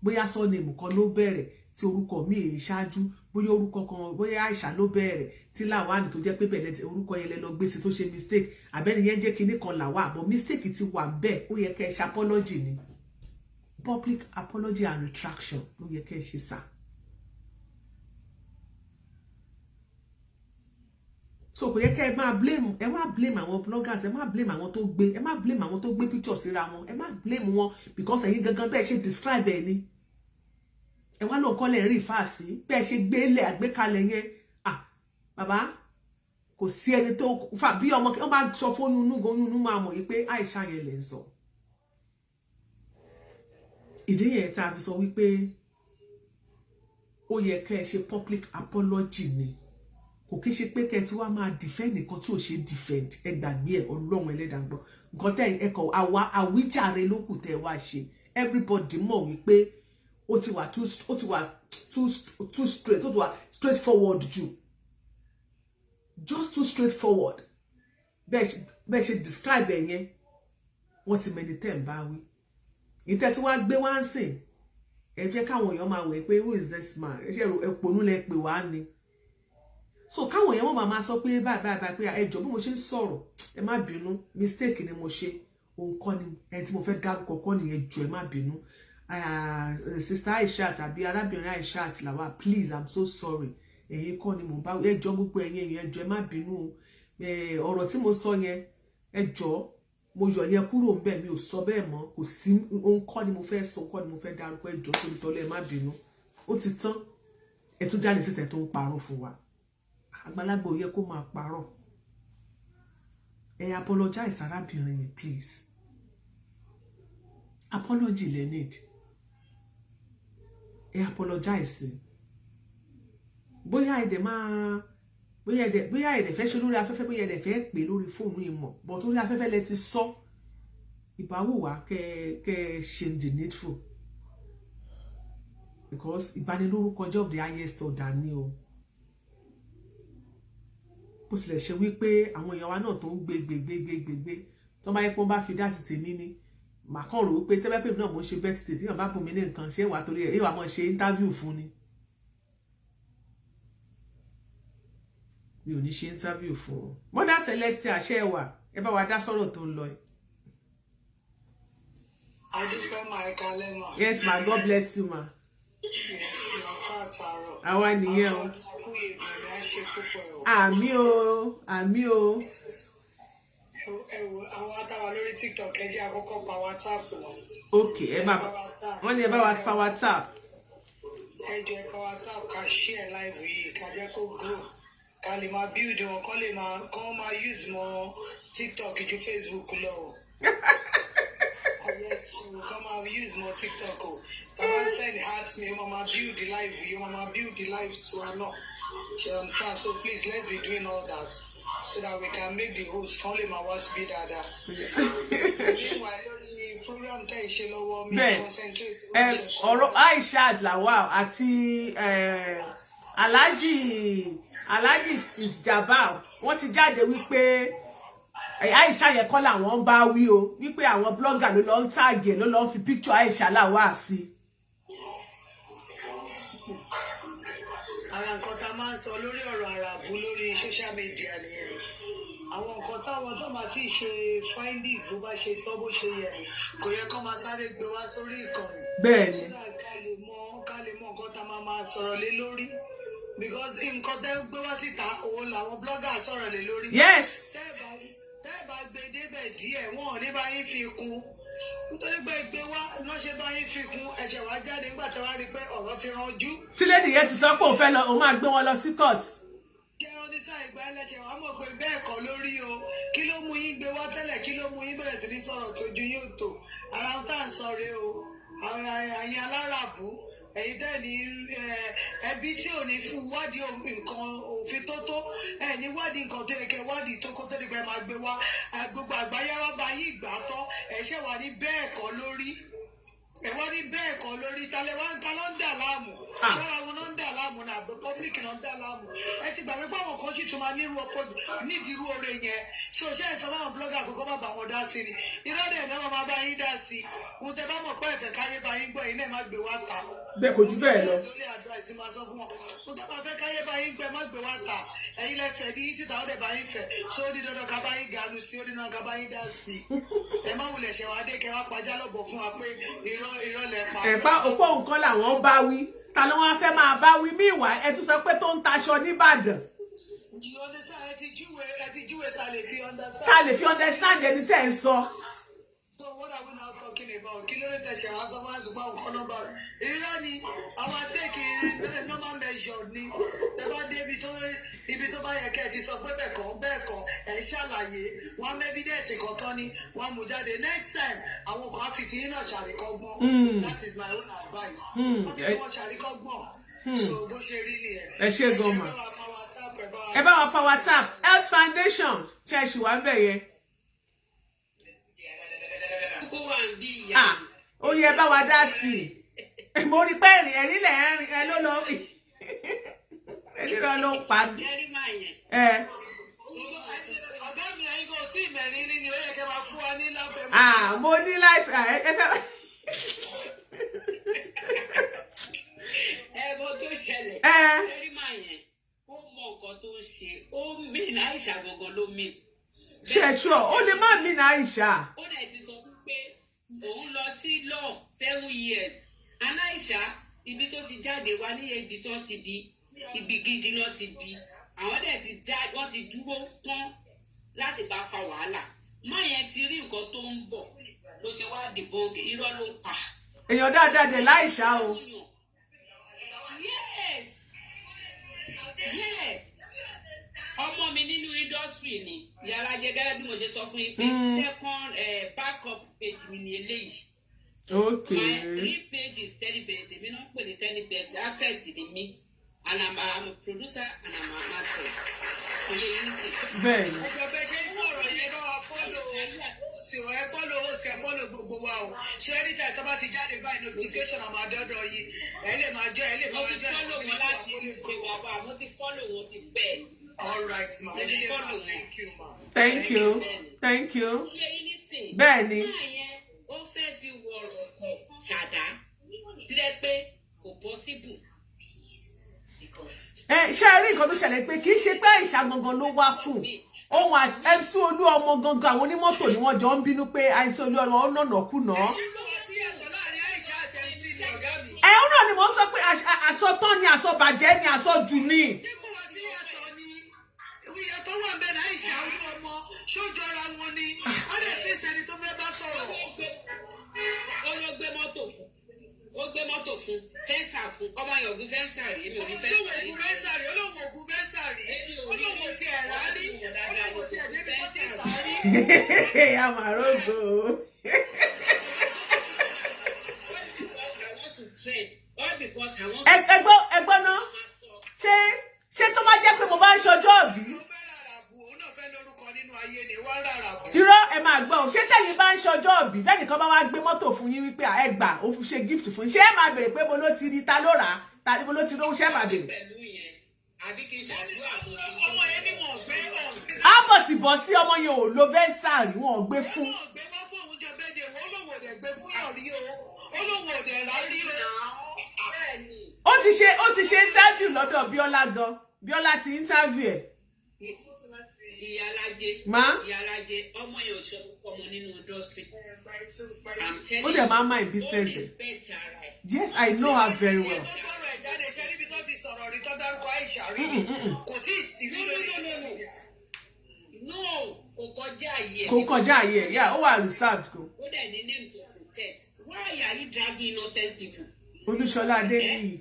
Bóyá surname kan ló bẹ̀rẹ̀ tí orúkọ mi èyí ṣáájú, bóyá orúkọ kan bóyá Aisha ló bẹ̀rẹ̀ tí Lawal tó jẹ́ pé bẹ̀rẹ̀ orúkọ yẹn lẹ lọ gbé sí tó ṣe mistake àbẹ́ni yẹn jẹ́ kinní kan Lawal but mistake ti wà bẹ́ẹ̀ ó yẹ kẹ́ ẹ ṣe apology ni. Public apology and retraction ló yẹ kẹ́ ẹ ṣe sá. So kò yẹ kẹ́ ẹ máa blame àwọn bloggers, ẹ má blame àwọn tó gbé picture síra wọn, ẹ má blame wọn because ẹ̀yin gangan bẹ́ẹ̀ ṣe describe ẹ ni. Ẹ wá lọ kọ́lẹ̀ rí fàásì bẹ́ẹ̀ ṣe gbélé àgbékalẹ̀ yẹn. Bàbá kò sí ẹni tó fà bí ọmọ kí wọ́n bá sọ fún inú máa mọ̀ yìí pé Aisha yẹn lè ń sọ. Ìdí yẹn tá a fi sọ wípé ó yẹ kẹ́ ẹ ṣe public apology ni. Kò kí ṣe pé kẹ́ tí wá máa defend nǹkan tí ò ṣe defend ẹ gbàgbé ẹ Ọlọ́run ẹlẹ́dàá gbọ́. Nǹkan tẹ́ ẹ kọ̀ àwíjàre ló kù tẹ́ wá ṣe. Everybody mọ̀ wípé ó ti wà too straight, ó ti wà straightforward jù. Just too straightforward. Bẹ́ẹ̀ ṣe describe ẹ yẹn wọ́n ti mẹ́ni tẹ́ ń bá wí. Ìtẹ́ tí wá gbé wá ń sìn ẹ fẹ́ káwọn èèyàn máa wẹ̀ pé who is this man? Ẹ ṣe ẹ̀pọ̀nú lẹ pè wá ni. So káwọn èèyàn wọ́n máa sọ pé báyìí pé ẹ jọ̀ọ́ bí mo ṣe ń sọ̀rọ̀ ẹ má bínú mistake ni mo ṣe òun kọ́ ni ẹni tí mo fẹ́ dárúkọ kọ́ ni ẹ jọ̀ọ́ ẹ má bínú. Sister Aisha tàbí arábìnrin Aisha àti Lawal, please I'm so sorry. Ẹ̀yin kọ́ ni mo bá ẹ jọ̀ọ́ gbogbo ẹ̀yin èèyàn ẹ jọ̀ọ́ ẹ má bínú ọ̀rọ̀ tí mo sọ yẹn ẹ jọ̀ọ́ mo yọ yẹn kúrò ńbẹ̀ mi ò sọ bẹ́ẹ̀ mọ́ kò sí òun kọ́ ni mo fẹ́ sọ kọ́ ni mo fẹ́ dárúkọ ẹ jọ̀ọ́ torí tọ́lẹ̀ ẹ má bínú. Ó ti tán ẹ tún jáde síta tó ń parọ́ fún wa. Àgbàlagbà ò yẹ kó máa parọ́. Ẹ apologize arábìnrin yẹn please. Apology le need. Ẹ apologize. Bóyá ẹ dẹ̀ fẹ́ ṣe lórí afẹ́fẹ́ bóyá ẹ dẹ̀ fẹ́ pè lórí fóònù ìmọ̀ but lórí afẹ́fẹ́ lẹ ti sọ ìbáwùwà kẹ́ ṣe the needful because ìbanilórúkọ job the highest order ni o. Bó tilẹ̀ ṣe wípé àwọn èèyàn wa náà tó ń gbé tó bá yẹ pé wọ́n bá fi dá ti tèmi ni màá kàn rò wípé tẹ́lẹ̀ pé náà mo ṣe birthday tí wọ́n bá bùn mí ní nǹkan ṣé wà torí ẹ̀ èèwà mọ̀ ṣe interview fún ni. Mi ò ní ṣe interview fún ọ. Mother Celestia àṣẹ ẹwà ẹ bá wa dá sọ̀rọ̀ tó ń lọ ẹ. Adúpẹ́ máa ẹ kalẹ́ mà. Yes ma, God bless you ma. Yes, ọkọ àtàrọ̀. Àwa nìyẹn o. Àwọn ìbẹ̀rẹ̀ á ṣe púpọ̀ ẹ̀ o. Àmì o, àmì o. Ẹ wo àwọn atáwa lórí TikTok ẹ jẹ́ àkọ́kọ́ pa WhatsApp lọ. Okay, ẹ bá wọ́n ní ẹ bá wa pa WhatsApp. Ẹ jẹ́ pa WhatsApp ká share live yìí ká jẹ́ kó grow. Ká lè máa build wọn kán máa use mọ́ TikTok ju Facebook lọ o. Kán máa use mọ́ TikTok o. Tàbá ń send hearts mi, ó máa build the life yìí, ó máa build the life tiwa náà. You understand? So please let's be doing all that so that we can make the host kán lè máa wá síbí dáadáa. Meanwhile lórí program tẹ́ ìṣe lọ́wọ́ mi concentrate. Ọ̀rọ̀ Aisha Lawal àti Alhaji Istijabah wọ́n ti jáde wípé Aisha yẹn kọ́ làwọn bá wí o wípé àwọn blogger ló lọ ń tàgé ló lọ ń fi picture Aisha Lawal sí. Ara nǹkan tá máa ń sọ lórí ọ̀rọ̀ àràbù lórí social media nìyẹn. àwọn nǹkan táwọn tó máa ti ṣe findings bó bá ṣe tọ́ bó ṣe yẹ kò yẹ kó máa sáré gbé wá sórí ìkànnì. bẹ́ẹ̀ni. ká lè mọ nǹkan tá a máa sọ̀rọ̀ lé lórí because nǹkan tẹ́ gbé wá síta òun làwọn bloggers sọ̀rọ̀ lé lórí. yes. tẹ́ bá gbé débẹ̀ díẹ̀ wọn ò ní bá yín fi kún nítorí pé gbé wá lọ́ ṣe bá yín fi kún ẹ̀ṣẹ̀ wá jáde nígbà tí wọ́n rí pé ọ̀rọ̀ ti ranjú. tí lady yẹn ti sọ pé òun fẹ́ lọ òun máa gbé wọn lọ sí court. jẹ́ oníṣà ìgbà ẹlẹ́ṣẹ̀ wàá mọ̀ pé bẹ́ẹ̀ kọ́ lórí o kí ló mú yín gbé wá tẹ́lẹ̀ kí ló mú yín bẹ̀rẹ̀ sí ní sọ̀rọ̀ tójú yóò tó ara ń tà ń sọ rèé o àwọn àyìn aláràbù èyí tẹ́ ní ẹbí tí ò ní fún wádìí nǹkan òfin tó tó ní wádìí nǹkan tó yẹ kẹ́ wádìí tó kó tó ní pẹ́ máa gbé wá gbogbo àgbáyé wá bá yín ìgbà tán ẹ̀ṣẹ̀ wà ní bẹ́ẹ̀ kọ́ lórí ẹ̀wọ́n ní bẹ́ẹ̀ kọ́ lórí talẹ̀ wá ń ta ló ń dà láàmú ṣọ́ra wọn ló ń dà láàmú náà àbẹ̀ public náà ń dà láàmú ẹ ti gbàgbé pé àwọn kan sì tún máa nírú ọkọ nídìí irú oore yẹn ṣé o ṣe é sọ fáwọn blogger àkókò má bá wọn dá sí ni irọ́ dẹ̀ náà máa bá yín dá sí i mo tẹ bá mọ̀ pé ẹ̀fẹ̀ káyé bá yín gbọ́ yín náà má gbé wá ta. bẹ́ẹ̀ kò jù bẹ́ẹ̀ lọ. mo tẹ́ bá fẹ́ káyé bá yín gbẹ má gbé wá ta ẹ̀yin lẹ́fẹ̀ẹ́ ní síta ó dẹ̀ bá yín fẹ̀ ṣé ó ní dandan ká bá yín ganu sí ó ní dandan ká bá yín dá sí i ẹ má wulẹ̀ ṣẹ̀wádé kẹ́ wá pajá lọ́bọ̀ fún wa pé irọ́ lẹ pa. ẹ̀pá òpó nǹkan làwọn bá wí ta ló wá fẹ́ máa bá wí míìwá ẹ tún sọ pé tó ń taṣọ nìbàdàn. ẹ ti júwe ta lè fi understand. ta lè fi understand ẹni tẹ́ ń sọ. So what are we now talking about? Kí ló lè tẹ̀sẹ̀ wá sọ́mọ́ àzùpá nǹkan nọ́mbà rẹ̀? Irọ́ ni àwọn àtẹ́kì normal measure ni. Ẹ bá dé ibi tó bá yẹ kẹ́ ẹ ti sọ pé bẹ́ẹ̀ kọ́ ẹ̀ ṣàlàyé. Wọ́n á evidence kankan ni wọ́n á mú jáde. Next time àwọn kan á fi ti yín náà ṣàríkọ́gbọ́n. That is my own advice. Wọ́n fi tí wọ́n ṣàríkọ́gbọ́n. So bó ṣe rí nìyẹn. Ẹ ṣe gọ́mà. Ẹ bá wa power tap Health Foundation ṣe é ṣì wá bẹ̀ yẹn. Ó yẹ bá wa dá sí i mo rí pé ẹ̀rín lẹ̀ ẹ̀rín ẹ ló lọ rí ẹ̀rín ló ń pa mí. ọ̀gá mi àyíkò tí ìmẹ̀rin rí ni ó yẹ kẹ́ máa fún wa ní láfẹ̀ẹ́. mo ní láìpẹ́ ẹ fẹ́. Bó tó ṣẹlẹ̀ ẹ̀rí máa yẹn ó mọ nǹkan tó ń ṣe ó mí ní Aisha gangan ló mí. ṣètò ó lè má mí ní Aisha. ó dẹ̀ ti sọ pé òun lọ sí law 7 years and Aisha ibi tó ti jáde wá ní ibi tó ti bí ibi gidi lọ ti bí àwọn dẹ̀ ti já wọ́n ti dúró tán láti bá fa wàhálà má yẹn ti rí nǹkan tó ń bọ̀ ló ṣe wá dìbò irọ́ ló ń pa. èèyàn dáadáa dẹ̀ láìṣá o. yes ọmọ mi nínú industry ni Iyalaje gẹ́gẹ́ bí mo ṣe sọ fún yín pé second backup page mi ni eléyìí. Okay. My real page is 10 pence. Èmi náà pè ní 10 pence. Actress ni mí. And I'm a producer and I'm an actress. Oye yìí sì. Bẹ́ẹ̀ni. Ẹjọ́ bẹ́ẹ̀ ṣe ń sọ̀rọ̀ yẹn bá wa fọ́lọ̀ ṣèwọ̀ ẹ fọ́lọ̀ owó ṣe fọ́lọ̀ gbogbo wa o. Ṣé ẹni tí àìtọ́ bá ti jáde báyìí notification àmọ́ àdọ́dọ̀ yìí ẹ lè máa jẹ́ ẹ lè máa jẹ́ ẹ lè máa jẹ́ mo ti follow wọn ti bẹ́ẹ̀. All right ma ẹ ṣe ma thank you ma. Thank you. Thank you. Oye yìí sì. Bẹ́ẹ̀ni. Ó fẹ́ fi wọ̀rọ̀ kan ṣàdá dídẹ́ pé kò possible. Ṣé ẹ rí nǹkan tó ṣẹlẹ̀ pé kì í ṣe pé Aisha gangan ló wá fún ohun àti MC Oluomo gangan àwọn onímọ́tò ni wọ́n jọ ń bínú pé Aisha Oluomo ó nànà kùnà. Ó náà ni mo sọ pé àsọtán ni àsọbàjẹ́ ni àsọjù ni. Ìyàtọ̀ wà bẹ́ẹ̀ náà Aisha Oluomo ṣójọra wọn ni á lè fi ìsẹ́ni tó fẹ́ bá sọ̀rọ̀. Ó ló gbé mọ́tò fún fẹ́ǹsà fún ọmọ yẹn ògùn fẹ́ǹsà rí èmi ògùn fẹ́ǹsà rí. Olóhùn ògùn fẹ́ǹsà rí olóhùn ti ẹ̀ rà rí olóhùn ti ẹ̀ débi tó ti rà rí. Amarogo. Ẹgbọ́n náà ṣé tó bá jẹ́ pé mo bá ń ṣọjọ́ òbí. Irọ́ ẹ máa gbọ́ ṣé tẹ̀yin bá ń ṣọjọ́ òbí bẹ́ẹ̀ nìkan bá wá gbé mọ́tò fún yín wípé ẹ gbà ó fi ṣe gift fún yín ṣé ẹ máa béèrè pé mo ló ti rí ta ló rà á ta mo ló ti rówó ṣé ẹ máa béèrè. Á bọ̀ sí bọ̀ sí ọmọ yẹn ò lo vẹ́sà rí wọn ò gbé fún. Ó ti ṣe interview lọ́dọ̀ Bíọ́lá gan Bíọ́lá ti interview ẹ̀. Iyalaje. Ma? Iyalaje. Ọmọ yẹn ò ṣọmọ ọmọ nínú industry. I'm telling Oh, you. the mama in business. Yes, I know her very well. No, Kò kọjá ayé. Yeah, ó wà reserved go. Ó dẹ̀ ní name to protect. Why are you dragging innocent people? Olúṣọlá Adéníyì.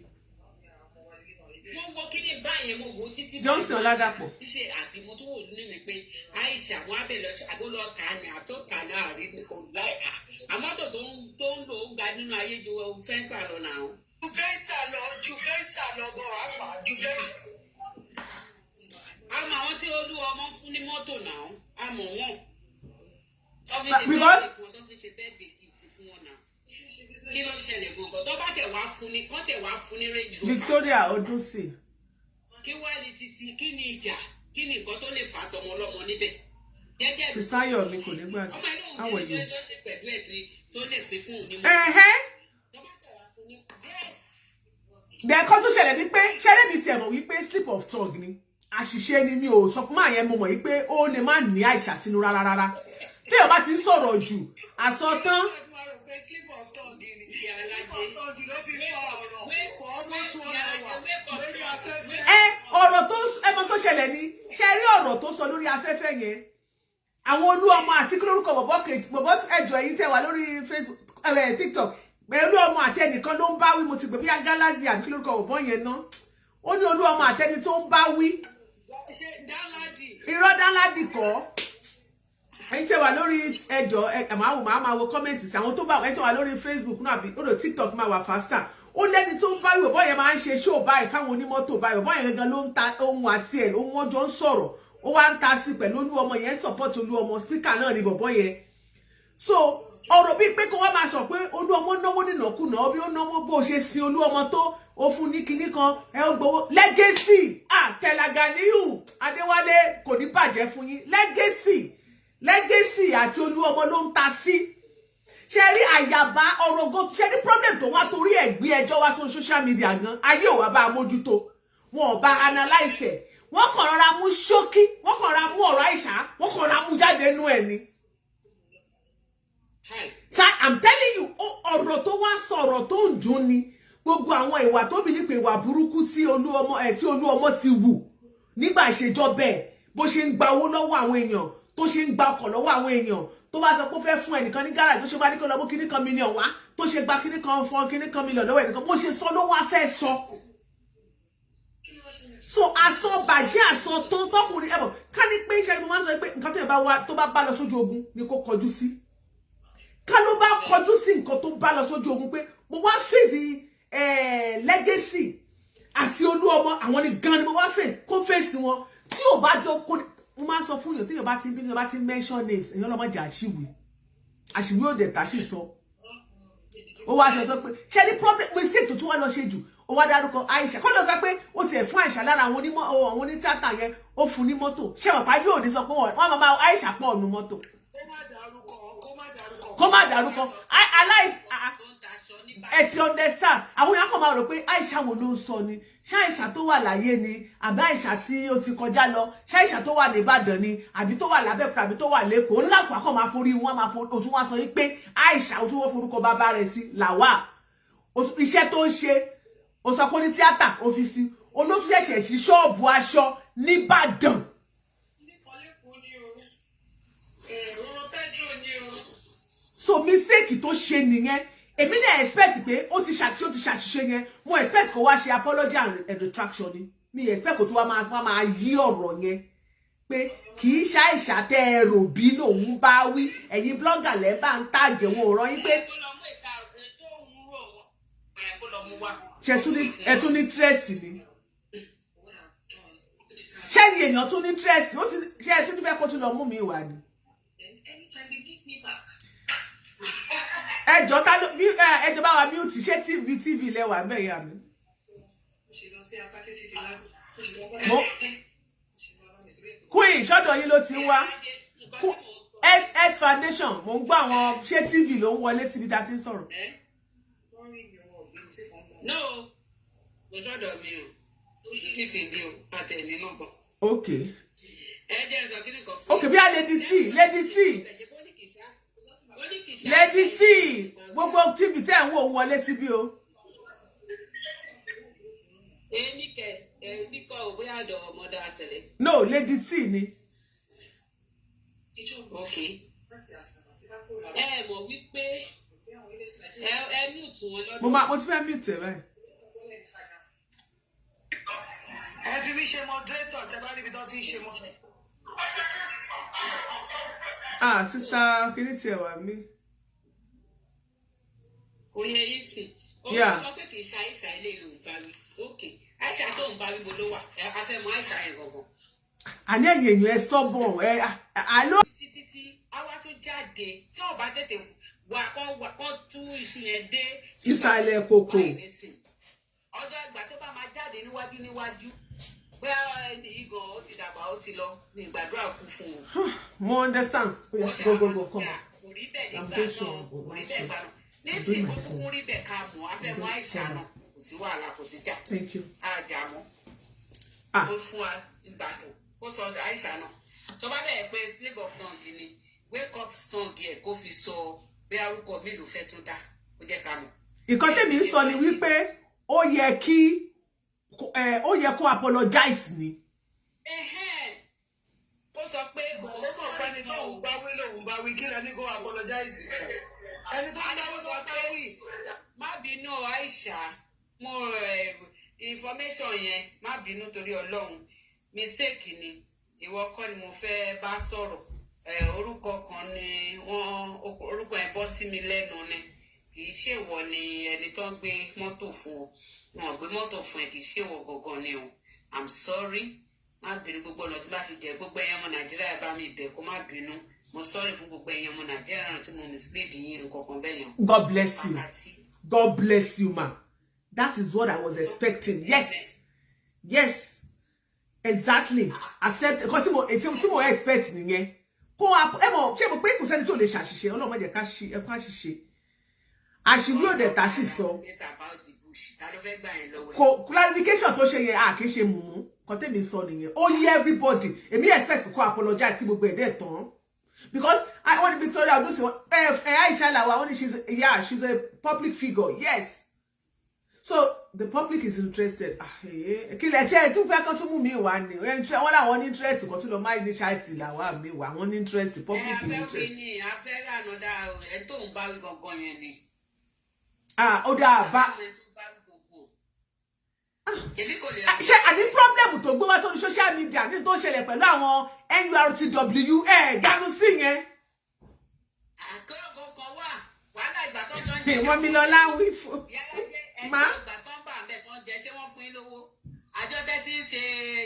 Mo kini báyẹn mo wo títí. Johnson Ọládàpọ̀. Ṣé àbí mo tún wò nínú mi pé Aisha wọn abẹ lọ àgó lọ kà ní àtọkà náà rí ní kò láì à. Àmọ́tò tó ń lò ó gba nínú ayé ju fẹ́ǹsà lọ náà. Ju fẹ́ǹsà lọ gan àpá ju fẹ́ǹsà. Àmọ́ àwọn tí Olúọmọ fún ní mọ́tò náà, àmọ́ wọn. Because Tó fi ṣe bẹ́ẹ̀ gift fún wọn náà. Kí ló ń ṣẹlẹ̀ gbọ̀ngàn? Tó bá tẹ̀ wá fún ni, kán tẹ̀ wá fún ní Range Rover. Victoria Odunsi. Kí wá ní títí, kí ni ìjà, kí ni nǹkan tó lè fà tọmọ ọlọ́mọ níbẹ̀? Gẹ́gẹ́ bí Fisayo mi kò ní gbàgbé. ọmọ inú How òun are ní you? ṣe pẹ̀lú ẹ̀ tó lè fi fún òun ní mọ́. Tó bá tẹ̀ wá fún ní yes. Dẹ̀kọ́ tó ṣẹlẹ̀ ní pé ṣẹlẹ̀ mi ti ẹ̀mọ̀ wípé slip of tongue ni. Àṣìṣe ni mi ò sọ pé máa yẹn mo mọ̀ wípé ó lè má ní Aisha sínú rárá. Tí ó bá ti ń sọ̀rọ̀ jù, àsọtán. Ọ̀rọ̀ tó ẹmọ tó ṣẹlẹ̀ ni ṣe rí ọ̀rọ̀ tó sọ lórí afẹ́fẹ́ yẹn. Àwọn Olúọmọ àti kí lórúkọ bọ̀bọ̀ ẹjọ́ èyí tẹ́ wà lórí Facebook TikTok. Olúọmọ àti ẹnìkan ló ń bá wí mo ti gbé bí Galazi àbí kí lórúkọ bọ̀bọ̀ yẹn ná. Ó ní Olúọmọ àtẹni tó ń bá wí. Irọ́ Dánládì kọ́. Ẹ̀yin tẹ́ wà lórí ẹjọ́ máa wo comment sí àwọn tó bá ẹ tó wà lórí Facebook náà àbí lórí TikTok máa wà faster. Ó lẹ́ni tó ń bá wí bọ̀bọ̀ yẹn máa ń ṣe show báyìí fáwọn onímọ́tò báyìí bọ̀bọ̀ yẹn gangan ló ń ta ohun àti ẹ̀ ohun wọn jọ ń sọ̀rọ̀ ó wá ń ta sí pẹ̀lú Olúọmọ yẹn support Olúọmọ speaker náà ni bọ̀bọ̀ yẹn. So ọ̀rọ̀ bíi pé kó wá máa sọ pé Olúọmọ náwó nínàkúnà bí ó náwó bó ṣe sin Olúọmọ tó ó fún ní kinní kan ẹ ó gbowó legacy Telaganiyu Adéwálé kò ní bàjẹ́ fún yín legacy àti Olúọmọ ló ń ta sí. Ṣé rí àyàbá ọ̀rọ̀ go ṣé rí problem tó wá torí ẹ̀ gbé ẹjọ́ wá sórí social media gan ayé ò wá bá a mójútó wọn ò bá analyse wọ́n kàn rọra mú ṣókí wọ́n kàn rọra mú ọ̀rọ̀ Aisha wọ́n kàn rọra mú jáde nínú ẹ̀ ni. I'm telling you ọ̀rọ̀ tó wá sọ̀rọ̀ tó ń dùn ni gbogbo àwọn ìwà tó bí ní pé ìwà burúkú tí Olúọmọ ti wù nígbà ìṣèjọba ẹ̀ bó ṣe ń gba owó lọ́wọ́ àwọn èèyàn tó ṣe ń gba ọkọ̀ lọ́wọ́ àwọn èèyàn tó bá sọ pé ó fẹ́ fún ẹnìkan ní gáràjì tó ṣe bá ní kó lọ mú kíní kan mílíọ̀n wá tó ṣe gba kíní kan fún kíní kan mílíọ̀n lọ́wọ́ ẹnìkan bó ṣe sọ ló wá fẹ́ sọ. So àsọ bàjẹ́ àsọ tó tọkùnrin ẹ̀bọ̀ ká ní pé iṣẹ́ ni mo máa ń sọ pé nǹkan tó bá lọ sójú ogun ni kó kọjú sí. Ká ló bá kọjú sí nǹkan tó bá lọ sójú ogun pé mo wá fèsì legacy àti Olúọmọ àwọn ni gan ni mo wá kó fèsì wọn tí ò bá jọ kó mo máa sọ fún yín tí èèyàn bá ti ń bí ní ọba ti mention names èèyàn lọ́mọ jà àṣìwé òde tàṣì sọ ó wá sọ pé ṣe ní problem mistake tó tún wá lọ ṣe jù ó wá dárúkọ Aisha kọ́ lọ sọ pé ó tiẹ̀ fún Aisha lára àwọn onítìátà yẹn ó fún ní mọ́tò ṣé bàbá yóò ní sọ pé wọ́n máa Aisha pọ̀ ọ̀nù mọ́tò kó má dárúkọ ẹ ti understand àwọn èèyàn kan máa rò pé Aisha wo ló ń sọ ni ṣé Aisha tó wà láyé ni àbí Aisha tí ó ti kọjá lọ ṣé Aisha tó wà ní Ìbàdàn ni àbí tó wà l'Abẹ́òkúta àbí tó wà l'Ékòó onílàkùn akọ máa forí wọn máa forí òtún wá sọ yìí pé Aisha ó tún wọ́n forúkọ bàbá rẹ̀ sí Lawal iṣẹ́ tó ń ṣe ó sọ pé ní tíátà ọ́fíìsì olótú ṣẹ̀ṣẹ̀ sí ṣọ́ọ̀bù aṣọ n'Ìbàdàn. So mistake tó ṣe nìyẹn èmi náà expect pé ó ti ṣàṣìṣe yẹn mo expect kó wá ṣe apology and retraction ni mi expect kó tún wá máa yí ọ̀rọ̀ yẹn pé kì í ṣe Aisha tẹ́ ẹ rò bí lòun bá wí ẹ̀yin blogger lẹ́ bá ń tàgé wọn ò rán yín pé ẹ tún ní interest ni ṣé èèyàn tún ní interest ṣé ẹ tún ní fẹ́ kó tún lọ mú mi wá ni. Ẹjọ́ ta ló ẹjọ́ bá wa mute ṣé TV lẹ́wà bẹ́ẹ̀ yà mí. Queen ṣọ́dọ̀ yín ló ti ń wá S foundation mo ń gbọ́ àwọn ṣé TV ló ń wọlé síbi tá a ti ń sọ̀rọ̀. No, mo ṣọ́dọ̀ mi o TV ni o àtẹ̀lé náà bọ̀. Okay. Okay, bí a Lady T, Lady T. Lady T, gbogbo TV tẹ́ ń wò wọlé síbí o. No, Lady T ni. Okay. Mo wí pé mute wọn lọ́dọ̀. Mo ti fẹ́ mute ẹ báyìí. Ẹ fi mí ṣe moderator tẹ́ bá níbi tó ti ń ṣe mọ́. Sister kini ti ẹ wà mí. Oye yìí sì. Yeah. Sọ pé kì í ṣe Aisha ilé ìlú ìbáwí. Okay. Aisha tó ń báwí bo ló wà. A fẹ́ mọ̀ Aisha yẹn gangan. Àní ẹ̀yin ẹ stubborn. Àlọ́. Títí àwa tó jáde tí ó bá tètè wà kọ́ tú iṣu yẹn dé ìsàlẹ̀ kòkò. Ọjọ́ ìgbà tó bá máa jáde níwájú pé ẹni yìí gan ó ti dàgbà ó ti lọ ní ìgbàdúrà kú fún un. Mo understand. Go come. Kò rí bẹ́ẹ̀ nígbà náà kò rí bẹ́ẹ̀ gbà náà. Nísìnyí kó kúkú rí bẹ́ẹ̀ ká mọ̀ á fẹ́ mọ̀ Aisha náà kò sí wàhálà kò sí jà. Thank you. Àjà mọ́. Ó fún wa ìgbàdùn ó sọ Aisha náà. Tó bá bẹ̀rẹ̀ pé slave of tongue ni wake up tongue ẹ̀ kó fi sọ bí arúgbó mélòó fẹ́ tó dá ó jẹ́ ká mọ̀. Ìkan tèmi ń sọ ni wípé ó yẹ kó apologize ni. Ó sọ pé ó sọ pé ẹni tó ń bá wí kí lẹni kó apologize fún. Ẹni tó ń bá wí tó ń bá wí. Má bínú Aisha mo information yẹn má bínú torí Ọlọ́run mistake ni ìwọ kọ́ ni mo fẹ́ bá sọ̀rọ̀ orúkọ kan ni orúkọ ẹ̀ bọ́ sí mi lẹ́nu ni kì í ṣèwọ ni ẹni tó ń gbé mọ́tò fún ọ wọn gbé mọ́tò fún ẹ kì í ṣèwọ gangan ni o I'm sorry má bínú gbogbo ọ̀nà tí bá fi jẹ gbogbo ẹ̀yàn ọmọ Nàìjíríà bá mi bẹ̀ kó má bínú mo sorry fún gbogbo ẹ̀yàn ọmọ Nàìjíríà náà tí mo mislead yín nǹkan kan bẹ́ẹ̀ yẹn. God bless you. God bless you, ma. That is what I was expecting. Yes. Exactly. Accept. Because tí mo expect nìyẹn. Kó mo ṣé mo pé kò sẹ́ni tí ò lè ṣàṣìṣe Ọlọ́run má jẹ́ ká ṣe ẹ kó àṣìṣe. Àṣìwí ò dẹ̀ tá ṣì sọ. Clarification tó ṣe yẹn kì í ṣe mùmú. Kò tèmi sọ nìyẹn. Ó yẹ everybody. Èmi expect kó apologize kí gbogbo ẹ̀dẹ̀ tán. Because I want Victoria Odusi Aisha Lawal only she's a public figure. Yes. So the public is interested. Kí lẹ ṣe tún fẹ́ kan tún mú mi wá ni. Wọ́n láwọn interest kan tún lọ máa initiate Lawal mi wá. Wọ́n interest the public is interest. Afẹ́ rà nọ́dà ẹ̀ tó ń bá wí gangan yẹn ni. Ó dáa bá. Ṣé àní problem tó gbé wá sórí social media ní tó ṣẹlẹ̀ pẹ̀lú àwọn NURTW dánú sí yẹn. Àkọ́rọ̀gọ́ kan wà wàhálà ìgbà tó ń jẹ. Wọ́n mi lọ láwí fún. Má. Ìgbà tó ń bà ń bẹ̀ kan jẹ ṣé wọ́n fún yín lówó. Àjọ tẹ́ ti ń ṣe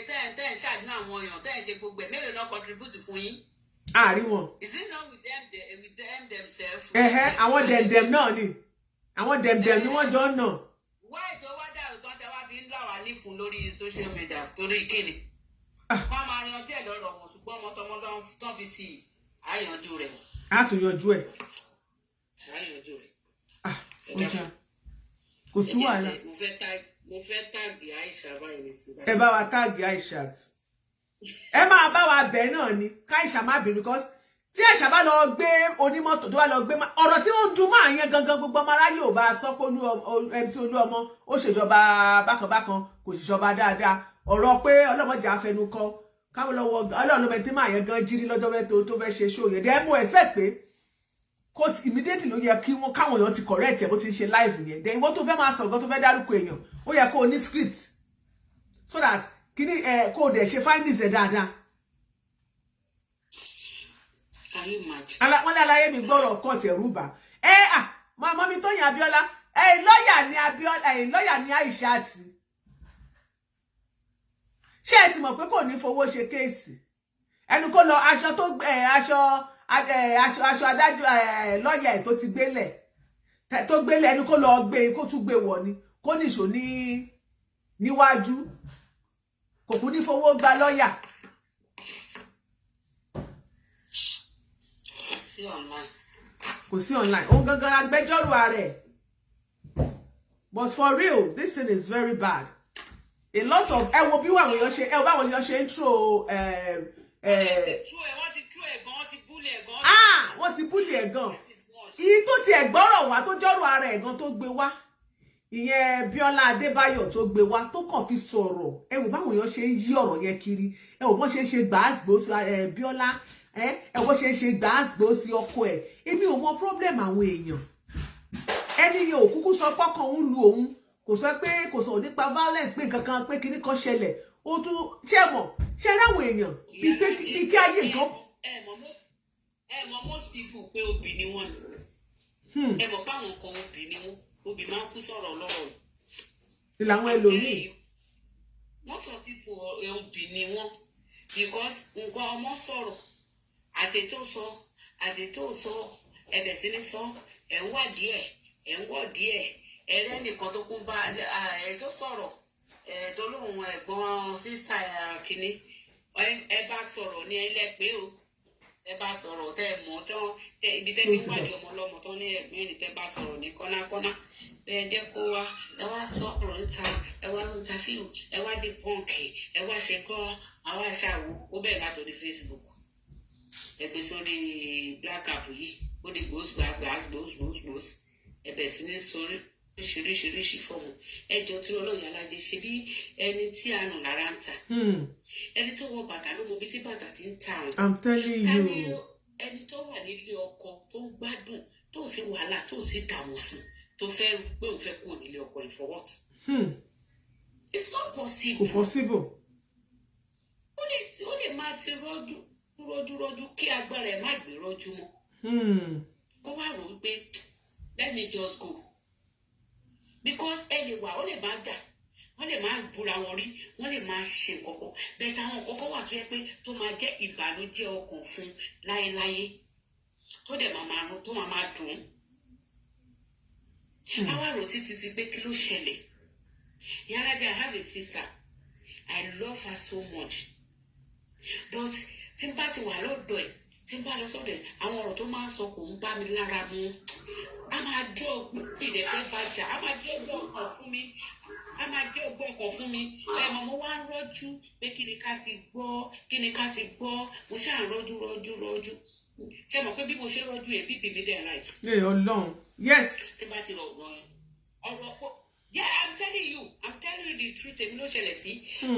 tẹ́ ń ṣàdínà àwọn èèyàn tẹ́ ń ṣe gbogbo ẹ̀ mélòó náà contribute fún yín. Àrí wọn. Is it not with them themselves? Àwọn dẹ̀mdẹ̀m náà ni. Àwọn dẹ̀mdẹ̀m ni wọ́n jọ ń nà. Why tó wá dàrú tán tẹ wá fi ń là wá ní fún lórí social media torí kíni? Wọ́n máa yanjú ẹ̀ lọ́rọ̀ wọn ṣùgbọ́n ọmọ tọmọ tán fi sí àyànjú rẹ̀. A tún yanjú ẹ̀. Àyànjú rẹ̀. Ó jà. Kò sí wàhálà. Mo fẹ́ tàgì Aisha báyìí sí. Ẹ bá wa tàgì Aisha. Ẹ máa bá wa bẹ̀ náà ni ká Aisha má bínú because tí Aisha bá lọ gbé onímọ́tò tó bá lọ gbé ọ̀rọ̀ tí ó ń dùn máa yẹn gangan gbogbo ọmọ aráyé ò bá sọ pé MC Oluomo ó ṣèjọba bákanbákan kò ṣèjọba dáadáa ọ̀rọ̀ pé ọlọ́mọdé afẹnu kọ káwọn lọ́wọ́ ọlọ́run tí máa yẹn gan jírí lọ́jọ́ mẹ́ta tó fẹ́ ṣe ṣó yẹn dẹ́ mo expect pé court immediately ló yẹ kí wọ́n káwọn èèyàn ti correct ẹ̀ bó ti ń ṣe live yẹn dẹ́ ìwọ tó fẹ́ máa sọ̀gán tó fẹ́ dárúkọ èèyàn ó yẹ kó o ní script so that kíní kó o dẹ̀ ṣe findings ẹ̀ dáadáa. Wọ́n lé aláyé mi gbọ́rọ̀ court ẹ̀rú bà mọ́ mi Tóyìn Abíọ́lá lọ́ọ̀yà ni Aisha àti ṣé ẹ sì mọ̀ pé kò ní fowó ṣe kéèsì ẹnu kó lọ aṣọ tó aṣọ adájọ́ lọ́ọ̀yà ẹ̀ tó ti gbélẹ̀ ẹnu kó lọ gbé kó tún gbé wọ̀ ni kó nìṣó níwájú kò kú ní fowó gba lọ́ọ̀yà. Kò sí online òun gangan agbẹjọ́rò ààrẹ but for real this thing is very bad. A lot of ẹ wo bí àwọn èèyàn ṣe intro wọ́n ti búlì ẹ̀ gan. Iye tó ti ẹ̀gbọ́rọ̀ wá tó jọ́rọ̀ ara ẹ̀ gan tó gbé wá. Ìyẹn Bíọ́lá Adébáyọ̀ tó gbé wá tó kàn fi sọ̀rọ̀. Ẹ wò báwọn èèyàn ṣe ń yí ọ̀rọ̀ yẹn kiri. Ẹ wò bọ́n ṣe ń ṣe gbàásgbòsí Bíọ́lá. Ẹ wọ́n ṣe ń ṣe gbàásgbòsí ọkọ ẹ̀. Èmi ò mọ problem àwọn èèyàn. Ẹni yẹn ò kúkú sọ pọ́kàn ń lu òun. Kò sọ pé kò sọ nípa violence pé nǹkan kan pé kinní kan ṣẹlẹ̀. Ó tún ṣe mọ̀ ṣe ráwọn èèyàn bí kí ayé nǹkan. Ẹ mọ̀ most people pé obì ni wọ́n ni. Ẹ mọ̀ báwọn kan obì ni wọ́n. Obì máa ń kú sọ̀rọ̀ lọ́rọ̀. Ìlànà ẹlòmíì. Most of people obì ni wọ́n because nǹkan ọmọ sọ̀rọ̀ àtètò sọ ẹ̀bẹ̀ sí ní sọ ẹ̀ ń wá díẹ̀ ẹ̀ ń wọ̀ díẹ̀ ẹ̀rẹ́ nìkan tó kún bá ẹ̀ tó sọ̀rọ̀ ẹ̀ tó lóun ẹ̀gbọ́n sísá kìíní ẹ bá sọ̀rọ̀ ní ilẹ̀ pé o ẹ bá sọ̀rọ̀ tẹ́ ẹ mọ̀ tán ibi tẹ́ ti pàdé ọmọ ọlọ́mọ tán ní ẹ̀gbọ́n ẹni tẹ́ bá sọ̀rọ̀ ní kọ́nákọ́ná ẹ jẹ́ kó wá ẹ wá sọ̀rọ̀ níta ẹ wá níta fíìmù ẹ wá dé pọ́ǹkì ẹ wá ṣe kọ́ àwọn aṣáwó ó bẹ̀rẹ̀ látòrí Facebook ẹ gbé sórí black app yìí ó di gbòs ẹbẹ̀ sí ní sórí oríṣiríṣi fọ́ọ̀mù ẹjọ́ tí Ọlọ́run Iyalaje ṣe bí ẹni tí a nù lára ń ta ẹni tó wọ bàtà ló mọ bí sí bàtà ti ń ta àwọn. I'm telling you. ẹni tó wà nílé ọkọ tó ń gbádùn tó sì wàhálà tó sì dààmú fún tó fẹ́ pé òun fẹ́ kúrò nílé ọkọ rẹ̀ for what. It's not possible. Kò possible. ó lè máa ti rọ́jú kí agbára ẹ̀ má gbé rọ́jú mọ́. kó wá rò wípé let me just go because ẹ lè wà ó lè máa jà wọ́n lè máa búra wọn rí wọ́n lè máa ṣe kọ̀kọ̀ bẹ́ẹ̀ táwọn kọ̀kọ̀ wà tó yẹ pé tó máa jẹ́ ìbànújẹ́ ọkàn fún láéláé tó dẹ̀ máa dùn ún. àwa rò títí pé kí ló ṣẹlẹ̀ Iyalaje, I have a sister I love her so much but tí n bá ti wà lọ́dọ̀ ẹ̀ tí n bá lọ sọ́dọ̀ ẹ̀ àwọn ọ̀rọ̀ tó máa ń sọ kò ń bá mi lára mu a máa jẹ́ ọgbọ́n ìdẹ̀fẹ́ bàjá a máa jẹ́ ọgbọ́n ọkàn fún mi mọ̀ mo wá ń rọ́jú pé kí ni ká ti gbọ́ mo ṣáà ń rọ́jú ṣé mọ̀ pé bí mo ṣe rọ́jú ẹ̀ bí bèbè dẹ̀ láì. ẹ Ọlọ́run yes. tí bá ti rọ̀ ọ̀rọ̀ pọ̀ yeah I'm telling you the truth èmi ló ṣẹlẹ̀ sí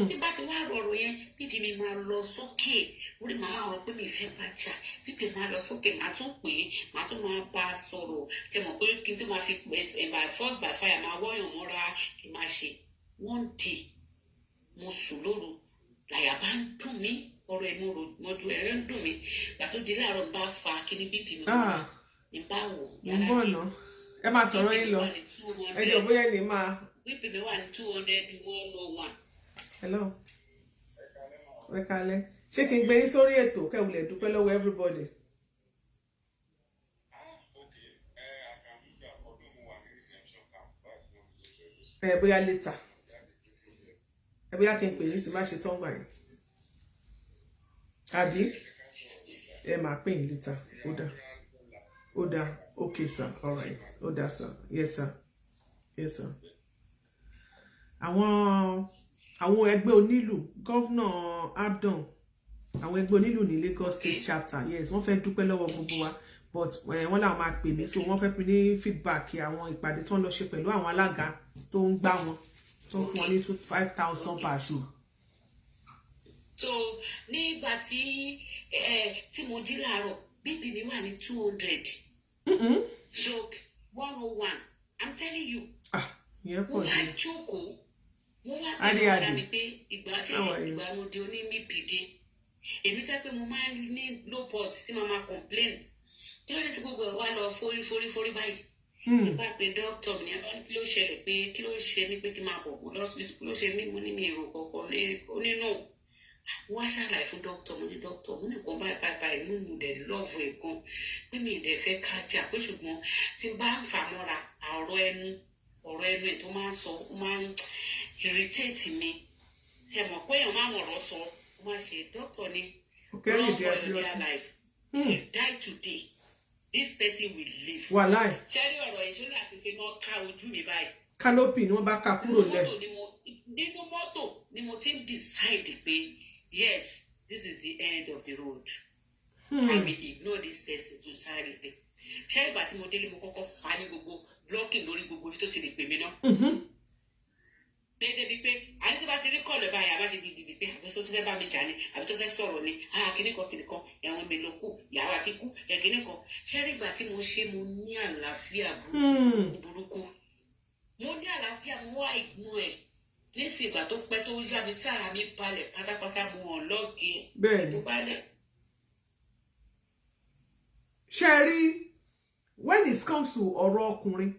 tí bá ti wá rọrùn yẹn bíbí mi máa lọ sókè orí màá rọ pé mi fẹ́ bàjá bíbí máa lọ sókè màá tún pè é màá tún máa bá a sọ̀rọ̀ ṣe mọ̀ pé kí n tó máa fi pè by force by fire máa wọ́yàn mọ́ra kí n máa ṣe one day mo sùn lóru làyà bá ń dùn mí ọ̀rọ̀ ẹnu mọ́jú ẹ̀rẹ́ ń dùn mí gbà tó di láàárọ̀ bá fa kí ni bíbí mi ní bá wò Iyalaje. Ẹ máa sọ̀rọ̀ yín lọ ẹ jọ bóyá ní máa. bíbí mi wà ní 200-101. Hello ẹ kálẹ́ ṣé kí n gbé yín sórí ètò kẹ́wùlẹ̀ dúpẹ́ lọ́wọ́ everybody. Bóyá later bóyá kí n pè yín tí má ṣe tán gbà yín àbí ẹ máa pè yín later ó dá okay sir all right ó dá sir yes sir àwọn ẹgbẹ́ onílù gọ́vnà Abdon àwọn ẹgbẹ́ onílù ní Lagos State chapter yes wọ́n fẹ́ dúpẹ́ lọ́wọ́ gbogbo wa but wọ́n làwọn máa pè mí so wọ́n fẹ́ fi ní feedback àwọn ìpàdé tó ń lọ ṣe pẹ̀lú àwọn alága tó ń gbá wọn tó ń fún wọn ní 5,000 per show. so nígbà tí mo jí láàárọ̀ bíbí mi wà ní 200 stroke 101 I'm telling you. Mo wá jókòó mo wá pẹ̀lú ọ̀dà mi pé ìgbà mo di onímìpìdé èmi sẹ́ pé mo máa ń ní low pulse tí mo máa complain kí ló dé sí gbogbo ẹ̀ wá lọ forí báyìí nípa pé dókítà mi ní kí ló ṣẹlẹ̀ pé kí ló ṣe mí pé kí n máa bọ̀ lọ́sibítù kí ló ṣe mí mo ní mi èrò kọ̀ọ̀kan onínú wọ́n á ṣàlàyé fún dókítà mo ní nǹkan báyìí inú mi dẹ̀ lọ́ọ̀fù ẹ̀kan pé mi dẹ̀ fẹ́ kájà pé ṣùgbọ́n tí n bá ń fà mọ́ra ọ̀rọ̀ ẹnu ẹ̀ tó máa ń sọ ó máa ń irritate mi ṣe mọ̀ pé èèyàn máa ń ọ̀rọ̀ sọ ó máa ṣe dókítà ní run for your dear life if you die today this person will live. Wàláì. ṣẹ́rí ọ̀rọ̀ ìṣúná àti ṣe náà ká ojú mi báyìí. Kánópì ni wọ́n bá ká kúrò lẹ̀. Nínú mọ́tò ni mo ti ń decide pé yes this is the end of the road. I will ignore this person to sáré pé ṣé ìgbà tí mo délé mo kọ́kọ́ fà ní gbogbo blocking lórí gbogbo ibi tó ti lè pè mí náà. Dédé bíi pé àní tí bá ti rí kọ́ọ̀lù báyìí àbá ṣe gidigidi pé àbí tó fẹ́ bá mi jà ni àbí tó fẹ́ sọ̀rọ̀ ni kìnnìkan ẹ̀wọ̀n mi ló kù ìyàwó àti kú kìnnìkan ṣé nígbà tí mo ṣe mo ní àlàáfíà burúkú mo ní àlàáfíà mo wá ìgbọ́n ẹ̀ nísìnyí ìgbà tó pẹ́ tó yá mi tí ara mi balẹ̀ pátápátá mo hàn lọ́ọ̀gì ẹ̀ tó balẹ̀. Sherry, when it comes to ọ̀rọ̀ ọkùnrin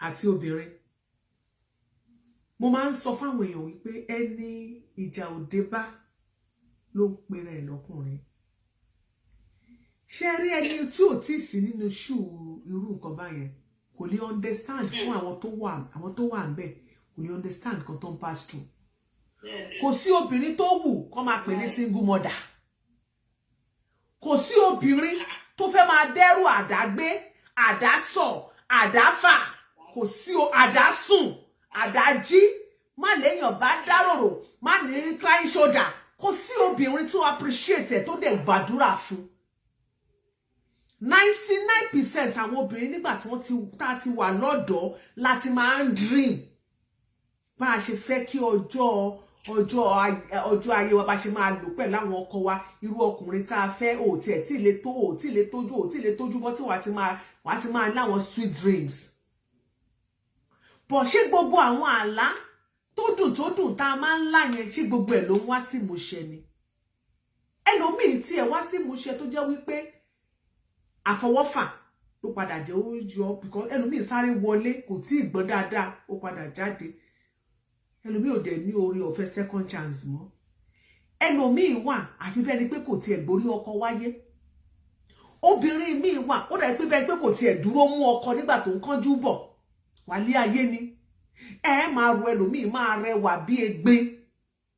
àti obìnrin, mo máa ń sọ fáwọn èèyàn wípé ẹni ìjà òde bá ló ń pera ẹ̀ lọ́kùnrin. Sherry, ẹni tí ò tí sí nínú ṣù irú nǹkan báyẹn kò lè understand fún àwọn tó wà ńbẹ̀ kò lè understand nǹkan tó ń pass through. Kò sí obìnrin tó wù kó máa pè ní single mother. Kò sí obìnrin tó fẹ́ máa dẹ́rù àdágbé, àdásọ̀, àdáfà, kò sí àdásùn, àdájí, má léèyàn bá dáròrò, má ní crying shoulder. Kò sí obìnrin tó appreciate ẹ̀ tó dẹ̀ gbàdúrà fún. 99% àwọn obìnrin nígbà tí tá ti wà lọ́dọ̀ láti máa ń dream bá a ṣe fẹ́ kí ọjọ́ ayé wa bá ṣe máa lò pẹ̀lú àwọn ọkọ wa, irú ọkùnrin tá a fẹ́ ò tí lè tójú bọ́ tí wàá ti máa láwọn sweet dreams. Bọ̀ ṣé gbogbo àwọn àlá tó dùn tá a máa ń lá yẹn ṣé gbogbo ẹ̀ ló ń wá sí ìmúṣẹ ni? Ẹlòmíì tí ẹ wá sí ìmúṣẹ tó jẹ́ wípé àfọwọ́fà ló padà jẹ́ ó yọ because ẹlòmíì sáré wọlé kò tí ì gbọ́n dáadáa ó padà jáde. Ẹlòmíì ò dẹ̀ ní orí ọ̀fẹ́ second chance mọ́. Ẹlòmíì wà àfi bẹ́ẹ̀ ni pé kò tiẹ̀ gborí ọkọ wáyé. Obìnrin míì wà ó dẹ̀ pé bẹ́ẹ̀ pé kò tiẹ̀ dúró mú ọkọ nígbà tó ń kánjú bọ̀ wálé ayé ni. Máa ro ẹlòmíì máa rẹwà bí egbe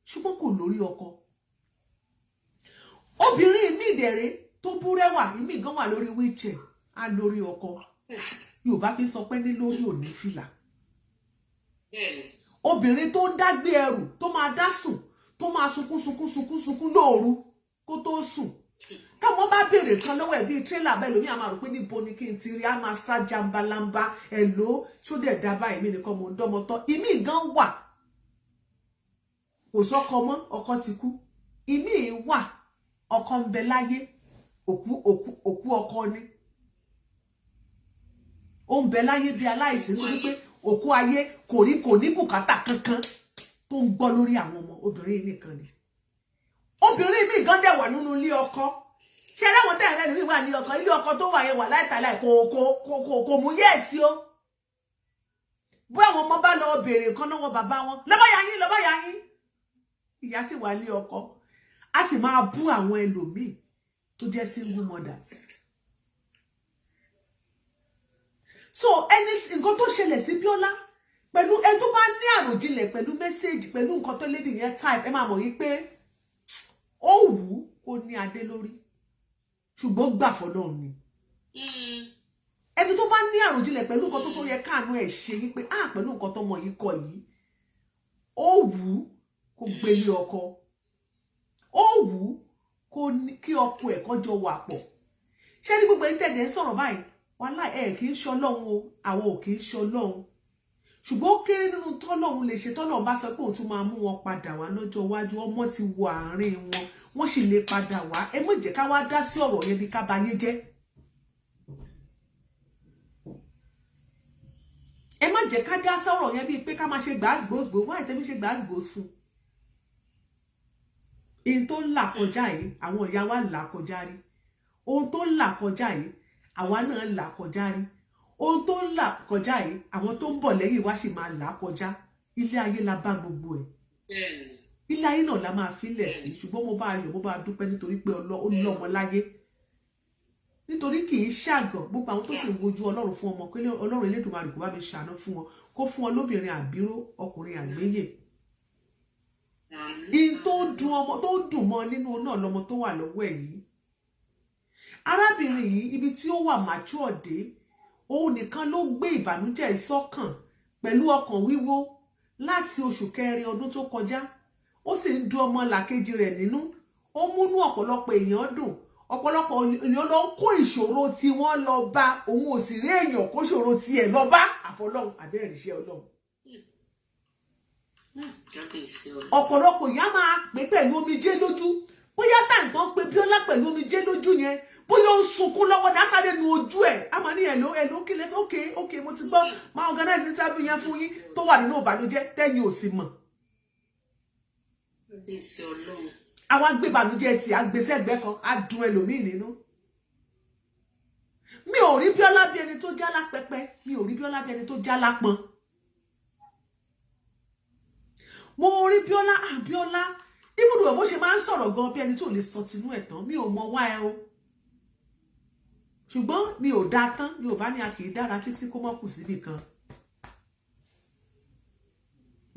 ṣùgbọ́n kò lórí ọkọ. Obìnrin míì dẹ̀rẹ̀ tó búrẹ́wà ìmíì gan wà lórí wheelchair á lórí ọkọ. Yorùbá fi sọ pé ní lórí òní fìlà. Obìnrin tó ń dágbé ẹrù tó máa dá sùn tó máa sunkún lóru kó tó sùn. Káwọn bá béèrè kan lọ́wọ́ ẹ̀ bíi tírélà bẹ́ẹ̀ lómi àmà rò pé níbo ni kí n ti rí á máa sá jambalamba ẹ̀ ló ṣó dẹ̀ dábàá èmi nìkan mò ń dọ́mọ tán. Ìmí gan wà kò sọ́kọ mọ́ ọkọ ti kú. Ìmí wà ọkọ ń bẹ láyé òkú ọkọ ni. Ó ń bẹ láyé bí aláìsí nítorí pé òkú ayé kò ní bùkátà kankan tó ń gbọ́ lórí àwọn ọmọ. Obìnrin nìkan ni. Obìnrin mi gan dẹ̀ wà nínú ilé ọkọ. Ṣé láwọn tẹ̀lé mi wà ní ọkọ ilé ọkọ tó wà yẹn wà láìtàláì kò mú yẹ́ sí o. Bó àwọn ọmọ bá lọ béèrè kan lọ́wọ́ bàbá wọn lọ́bá yá yín. Ìyá sì wà ní ọkọ. A sì máa bú àwọn ẹlòmíì tó jẹ́ single mothers. So nǹkan tó ṣẹlẹ̀ sí Bíọ́lá pẹ̀lú ẹni tó bá ní àròjinlẹ̀ pẹ̀lú mẹ́sẹ̀jì pẹ̀lú nǹkan tó lédè yẹn type ẹ máa mọ̀ yí pé ó wù ó ní adé lórí ṣùgbọ́n gbà fọ́lọ́run ni. Ẹni tó bá ní àròjinlẹ̀ pẹ̀lú nǹkan tó yẹ káànú ẹ̀ ṣe yí pé pẹ̀lú nǹkan tó mọ̀ yìí kọ yìí ó wù kó gbélé ọkọ ó wù kí ọkọ ẹ̀ kọjọ wà pọ̀. Ṣé ní gbogbo ẹni tẹ̀lé ń sọ̀rọ̀ báyìí wàhálà kì í ṣọlọ́run o àwọn ò kì í ṣọlọ́run ṣùgbọ́n ó kéré nínú tọ́lọ́run lè ṣe tọ́lọ́run bá sọ pé òun tún máa mú wọn padà wá lọ́jọ́ iwájú ọmọ ti wọ àárín wọ́n sì lè padà wá. Ẹ má jẹ́ ká wá dá sí ọ̀rọ̀ yẹn bí ká ba yé jẹ́. Ẹ má jẹ́ ká dá sí ọ̀rọ̀ yẹn bí pé ká máa ṣe gbàásgbòsgbò wá ìtẹ́bí ṣe gbàásgbòs fún. Ohun tó ń là kọjá yìí àwọn ìyá wa là kọjá rí. Ohun tó ń là kọjá yìí àwa náà là kọjá rí. Ohun tó ń là kọjá yìí àwọn tó ń bọ̀ lẹ́yìn wá sì máa là kọjá. Ilé ayé la bá gbogbo ẹ̀. Ilé ayé náà la máa filẹ̀ sí ṣùgbọ́n mo bá yọ̀ mo bá dúpẹ́ nítorí pé ó lọ́mọ láyé. Nítorí kì í ṣàgàn gbogbo àwọn tó sì ń wojú Ọlọ́run fún ọmọ pé Ọlọ́run Elédùmarè kó bá mi ṣàánú fún wọn kó fún wọn lóbìnrin àbíró ọkùnrin àgbéyè. In tó dùn mọ́ nínú náà lọmọ tó wà lọ́wọ́ ẹ̀ yìí. Arábìnrin yìí ibi tí ó wà mature dé òun nìkan ló gbé ìbànújẹ́ ìsọ́kàn pẹ̀lú ọkàn wíwó láti oṣù kẹrin ọdún tó kọjá. Ó sì ń dùn ọmọ làkejì rẹ̀ nínú ó múnú ọ̀pọ̀lọpọ̀ èèyàn dùn ọ̀pọ̀lọpọ̀ èèyàn lọ ń kó ìṣòro tí wọ́n lọ bá òun ò sì rí èèyàn kó ṣòro tí ẹ̀ lọ bá àfọlọ́run àbẹ́rẹ́ iṣẹ́ Ọlọ́run. ọ̀pọ̀lọpọ̀ ìyá máa pè pẹ̀lú omijé lójú bóyá táǹtàn pé Bíọ́lá pẹ̀lú omijé lójú yẹn bóyá ó ń sunkún lọ́wọ́ ní asáré nu ojú ẹ̀ a máa ní ẹ̀ló kí lẹ́sẹ̀ ok mo ti gbọ́ máa organize interview yẹn fún yín tó wà nínú ìbànújẹ́ tẹ́yìn ò sì mọ̀. àwa gbé ìbànújẹ́ tí a gbé sẹ́gbẹ́ kan á dùn ẹlòmíì nínú. mi ò rí Bíọ́lá bí ẹni tó jálá pẹpẹ mi ò rí Bíọ́lá bí ẹni tó jálá pọn. mo rí Bíọ́lá ibùdó ẹ̀ bó ṣe máa ń sọ̀rọ̀ gan bí ẹni tó lè sọ tinú ẹ̀ tán mi ò mọ wá ẹ o ṣùgbọ́n mi ò dá tán mi ò bá ní a kì í dára títí kó mọ́ kù síbì kan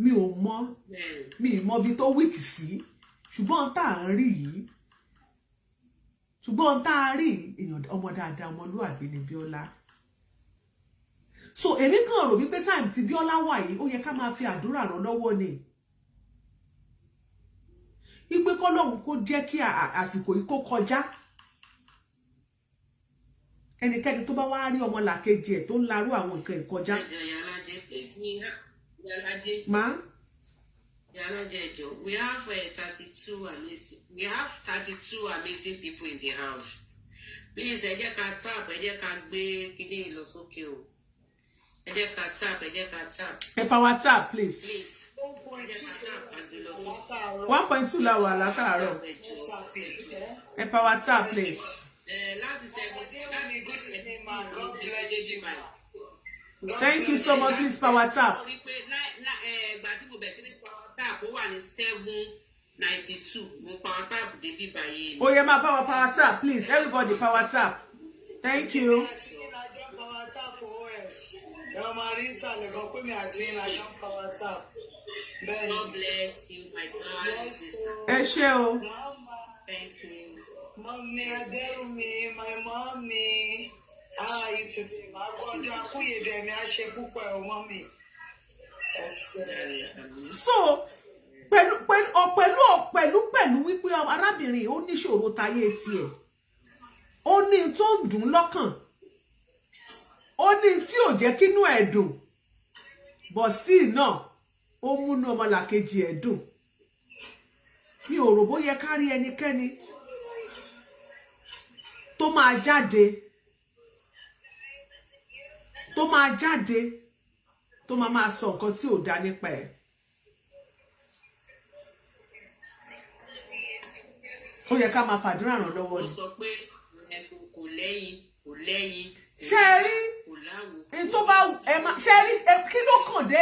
mi ò mọ bí tó wíìkì sí ṣùgbọ́n tá à ń rí yìí ṣùgbọ́n tá a rí èèyàn ọmọ dáadáa ọmọlúwàbí ni Bíọ́lá so èmi kàn rò wípé time tí Bíọ́lá wà yìí ó yẹ ká máa fi àdúrà ràn lọ́wọ́ ni ìpè kọ́lọ́hún kó jẹ́ kí àsìkò yìí kó kọjá ẹnikẹ́ni tó bá wá rí ọmọ làkejì ẹ̀ tó ń larú àwọn nǹkan ìkọjá. Iyalaje, we have 32 amazing people in the house. Please, ẹ jẹ́ ká tap, ẹ jẹ́ ká gbé kíní lọ sókè o. Ẹ jẹ́ ká tap. Ẹ power tap, please. 1.2 la wà látàárọ̀. Ẹ power tap, please. Thank you so much, please power tap. Oh yeah, my power tap, please. Everybody power tap. Thank you. God bless you, my God. Bless you. Thank you. Mommy, Adelumi, my mommy. It's my God. Mommy. So, pẹ̀lú wípé arábìnrin ó níṣòro táyé tiẹ̀. Ó ní tó ń dùn lọ́kàn. Ó ní tí ò jẹ́ kínú ẹ̀ dùn. But still náà, ó múnú ọmọlàkejì ẹ̀ dùn. Mi ò rò bóyá ká rí ẹnikẹ́ni tó máa jáde tó máa sọ nǹkan tí ò dá nípa ẹ̀. Ó yẹ ká máa fàdúrà ràn lọ́wọ́ ni. Ó sọ pé kò lẹ́yìn. Ṣé rí ẹni tó bá ṣé rí kí ló kàn dé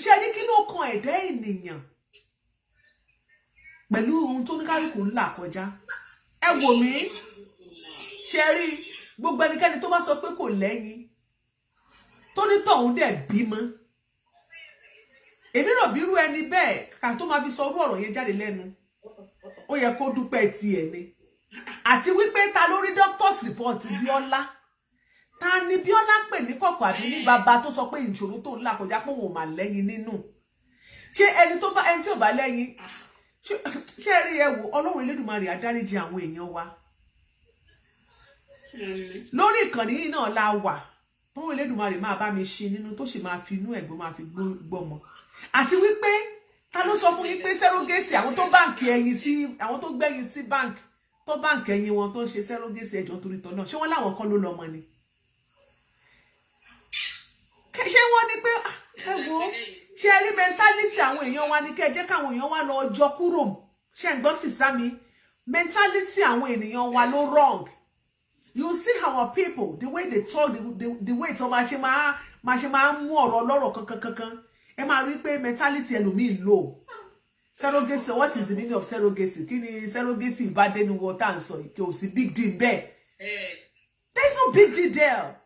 ṣé rí kí ló kàn ẹ̀dá ènìyàn pẹ̀lú ohun tó ní kálukú ńlá kọjá. Ẹ wò mí ṣé rí gbogbo ẹnikẹ́ni tó bá sọ pé kò lẹ́yìn tó ní tọ̀hún dẹ̀ bímọ. Èmi rò bírú ẹni bẹ́ẹ̀ ká tó máa fi sọ orú ọ̀rọ̀ yẹn jáde lẹ́nu. Ó yẹ kó dúpẹ́ tiẹ̀ ni. Àti wípé ta lórí doctor's report Bíọ́lá. Ta ni Bíọ́lá pè ní kọ̀kọ̀ àbí ní bàbá tó sọ pé ìṣòro tó ńlá kọjá pé òun ò mà lẹ́yìn nínú. Ṣé ẹni tí ò bá lẹ́yìn ṣé rí ẹ wò Ọlọ́run Elédùmarè á dáríjì àwọn èèyàn wa. Lórí ìkànnì yìí náà la wà. Ọlọ́run Elédùmarè máa bá mi ṣe nínú tó sì máa fi inú ẹ̀gbọ́n máa fi gbọ́mọ. Àti wípé ta ló sọ fún yín pé sẹ́rógèsì àwọn tó báǹkì ẹyin sí àwọn tó gbẹ́yìn sí báǹkì tó báǹkì ẹyin wọn tó ń ṣe sẹ́rógèsì ẹjọ́ torí tọ́ náà ṣé wọ́n láwọn kan ló lọ́mọ ni. Ṣé wọ́n ní pé ẹ wo ṣé ẹ rí mentality àwọn èèyàn wa ní kẹ́ ẹ jẹ́ káwọn èèyàn wa lọ ọjọ́ kúrò ṣé ẹ gbọ́ sísá mi mentality àwọn ènìyàn wa ló wrong. You see our people the way they talk the way tó máa ṣe máa mú ọ̀rọ̀ ọlọ́rọ̀ kankan ẹ máa rí pé mentality ẹlòmíì low. Surrogacy, what is the meaning of surrogacy? Kí ni surrogacy ìbádẹ́nu wọ tá à ń sọ yìí kí o sì big deal bẹ́ẹ̀. There is no big deal there.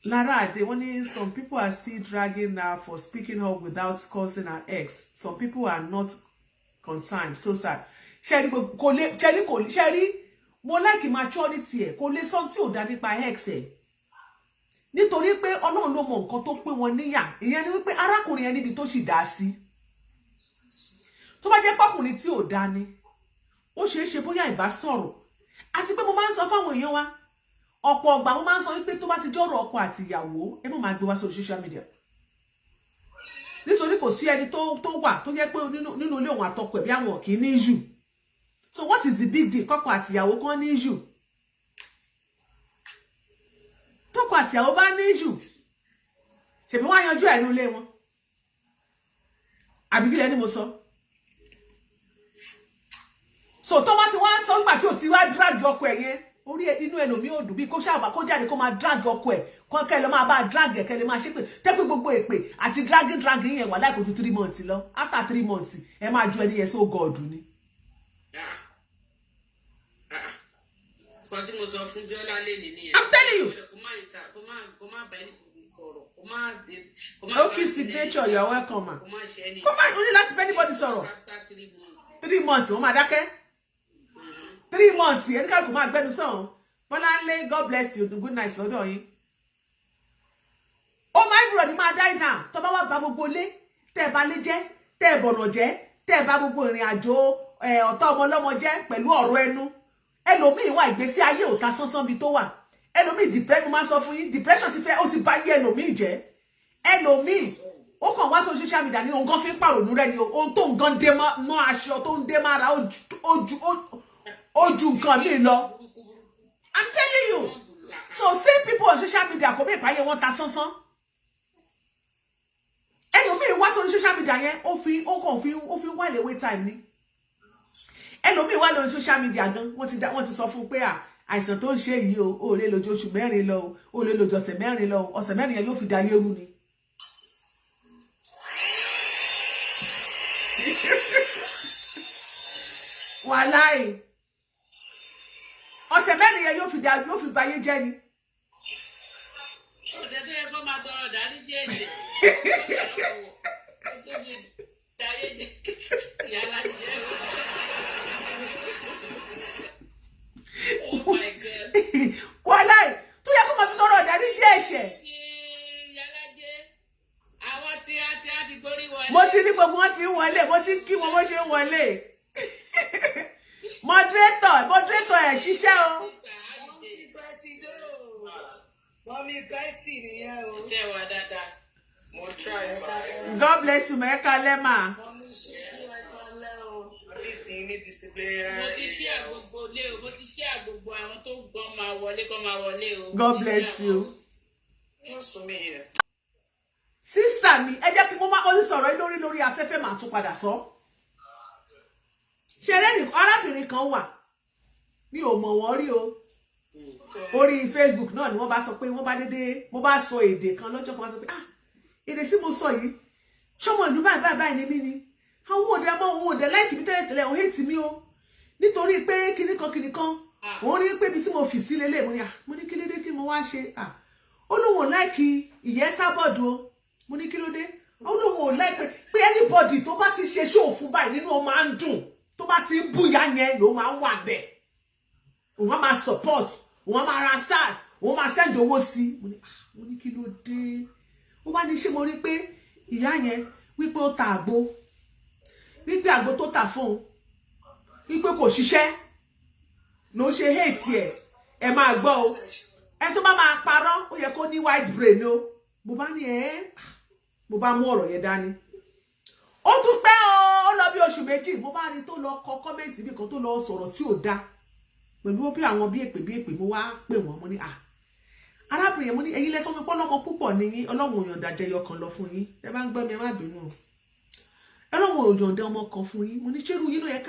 Lara Ade, some people are still dragging her for speaking up without causing her ex. Some people are not concerned. So sad. Sherry, mo like maturity ẹ, kò lè sọ tí ò dá nípa ex ẹ. Nítorí pé Ọlọ́run ló mọ nǹkan tó pé wọn níyà. Ìyẹn ni wípé arákùnrin yẹn níbi tó sì dá sí. tó bá jẹ́ pọ́kùnrin tí ò dá ni ó ṣeé ṣe bóyá ìbá sọ̀rọ̀ àti pé mo máa ń sọ fáwọn èèyàn wa ọ̀pọ̀ ọgbà mo máa ń sọ wípé tó bá ti jọ́rọ̀ ọkọ àti ìyàwó ẹ má máa gbé wá sórí social media nítorí kò sí ẹni tó wà tó jẹ́ pé nínú ilé òun àtọkọ ẹ̀ bí àwọn kì í ní issue. So what is the big deal kọ́kọ àti ìyàwó kan ní issue? Tọ́kọ àti ìyàwó bá ní issue ṣèbí wọ́n á yanjú ẹ̀ nínú ilé wọn àbí kí lẹ́ni mo sọ. So tó bá ti wá sọ nígbà tí ò ti wá drag ọkọ ẹ̀ yẹn orí inú ẹlòmíì ò dùn bí kó ṣàbà kó jáde kó máa drag ọkọ ẹ̀ kọ́ kẹ́ lọ máa bá drag ẹ̀ kẹ́ lè máa ṣépè tẹ́pẹ́ gbogbo èpè àti dragging yẹn wà láì kó ju 3 months lọ after 3 months ẹ máa ju ẹni yẹn so god ni. Kan tí mo sọ fún Bíọ́lá lé nìyẹn. I'm telling you. Kó má bá ẹni sọ̀rọ̀. Kó má okay signature you're welcome ma. Kó má ní láti bá anybody sọ̀rọ̀. 3 months wọ́n máa dákẹ́. 3 months ẹni ká kò máa gbẹ́nu sàn. Bọ́láńlé God bless you good night lọ́dọ̀ yín. Ó máa ń bùrọ̀ ní máa die down tó bá wá bá gbogbo lé tẹ́ ẹ bá lé jẹ́ tẹ́ ẹ bọ̀nà jẹ́ tẹ́ ẹ bá gbogbo ìrìn àjò ọ̀tá ọmọ ọlọ́mọ jẹ́ pẹ̀lú ọ̀rọ̀ ẹnu. Ẹlòmíì wà ìgbésí ayé ò ta sánsán bí tó wà. Ẹlòmíì depression máa sọ fún yín depression ti fẹ́ ó ti bá yé ẹlòmíì jẹ́. Ẹlòmíì ó kàn wá sórí social media ní nǹkan fi ń pàrònú rẹ̀ ni ohun tó nǹkan dé mọ́ aṣọ tó ń dé mára ojú nǹkan míì lọ. I'm telling you. So see people on social media kò bí ìpáyé wọn ta sánsán. Ẹlòmíì wá sórí social media yẹn ó fi wá lè wait time ni. Ẹlòmíì wá lórí social media gan wọ́n ti sọ fún pé àìsàn tó ń ṣe yìí o lè lójú oṣù 4 lọ o lè lójú ọ̀sẹ̀ 4 lọ ọ̀sẹ̀ 4 yẹn yóò fi dá yérú ni. Wàláì ọ̀sẹ̀ 4 yẹn yóò fi báyé jẹ́ ni. Ọ̀sẹ̀ tó yẹ kó máa tọrọ dání jẹ́jẹ́. Iyalaje. Oh my God. Wàláì tó yẹ kó máa fi tọrọ dání jẹ́ ẹ̀ṣẹ̀. Iyalaje. Àwọn tí a ti gorí wọlé. Mo ti ní gbogbo wọn ti ń wọlé mo ti kí wọn bó ṣe ń wọlé. Moderator ẹ̀ ṣiṣẹ́ o. Mọ́mí Bẹ́sì nìyẹn o. Ṣé wà dáadáa? Mo try. God bless you mẹ́ka lẹ́mà. Mọ́mí ṣe bí ẹ̀ka lẹ́ o. Mo ti ṣí àgbogbo lé o. Mo ti ṣí àgbogbo àwọn tó gbọ́n máa wọlé kó máa wọlé o. God bless you. Wọ́n sún mi yẹ. Sísítà mi ẹ jẹ́ kí mo máa kọ́ sí sọ̀rọ̀ lórí afẹ́fẹ́ màá tún padà sọ. Ṣeré arábìnrin kan wà mi ò mọ̀ wọ́n rí o. Orí Facebook náà ni wọ́n bá sọ pé wọ́n bá dédé mo bá sọ èdè kan lọ́jọ́ kan wá sọ pé èdè tí mo sọ yìí ṣọmọ ìlú báyìí ni mí ni àwọn òde láìkì mi tẹ́lẹ̀ òun hate mi o nítorí pé kíní kan òun rí pé ibi tí mo fì sí lélẹ̀ mo ní kí ló dé kí mo wá ṣe ó lóun ò láìkì ìyẹn sábọ̀dù o mo ní kí ló dé ó lóun ò láìkì pé anybody tó bá ti ṣe ṣóò fún báyìí nínú ó máa ń dùn tó bá ti ń búyà yẹn ló máa ń wà bẹ́ẹ̀ òun á máa support òun á máa ra stars òun máa send owó sí mo ní kí ló dé ó bá ní ṣé mo rí pé ìyá yẹn wípé ó ta àgbo wípé àgbo tó tà fún un wípé kò ṣiṣẹ́ ló ṣe hate ẹ máa gbọ́ o ẹ tó bá máa parọ́ ó yẹ kó ní white brain o mo bá ní mo bá mú ọ̀rọ̀ yẹn dání ó dúpẹ́ ó lọ bí oṣù méjì mo bá rí tó lọ kọ kọ́mẹ́ǹtì bí kan tó lọ sọ̀rọ̀ tí ò dá pẹ̀lú bí àwọn bí èpè mo wá pè wọ́n mo ní arábìnrin yẹn mo ní ẹ̀yin lẹ́sọ́ mi pọ́ lọ́mọ púpọ̀ ní yín ọlọ́run òyìnbá jẹyọ kan lọ fún yín ẹ bá ń gbọ́ mi ẹ má bínú ọlọ́run òyìnbá ọmọ kan fún yín mo ní ṣerú yín ló yẹ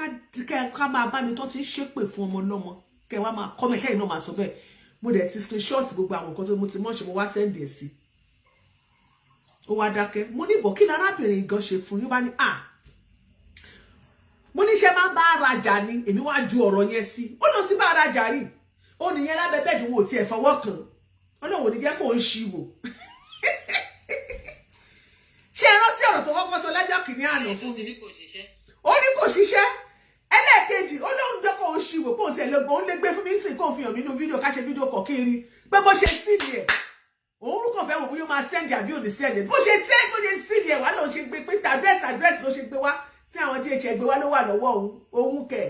ká máa bá mi tó ti ń ṣépè fún ọmọ lọ́mọ kẹ wá máa kọ́ mi kẹ́yìn náà máa sọ bẹ́ẹ̀ mo dẹ̀ ti screenshot gbogbo àwọn nǹkan tó mo ti mọ̀ ṣe mo wá send ẹ̀ sí ó wá dákẹ́ mo ní bọ̀ kí ni arábìnrin gan ṣe fún yín bá ní mo ní ṣe máa bá arajà ni èmi wá ju ọ̀rọ̀ yẹn sí ó lọ sí bá arajà rí ó nìyẹn lábẹ́ bẹ́ẹ̀dì wo tiẹ̀ fọwọ́ kàn ọlọ́run ò ní jẹ́ kó ń ṣí wò ṣé ẹ rántí ọ̀rọ̀ tó kọ́kọ́ sọ lẹ́jọ́ kìíní àná fún mi ó ní kò ṣiṣẹ́ ẹlẹ́ẹ̀kejì ó lóun jẹ́ kó ń ṣí wò kó tiẹ̀ lọ́gbọ̀n ó lè gbé fún mi sí kó fi hàn mí nínú fídíò ká ṣe fídíò kọ̀ kiri pé bó ṣe sí ni ẹ̀ òun kàn fẹ́ wò bóyá ó máa send àbí òní send bó ṣe sí ni ẹ̀ wá lóun ṣe gbé pé àdírẹ́sì ló ṣe gbé wá tí àwọn jẹ́ gbé wá ló wà lọ́wọ́ òun kẹ̀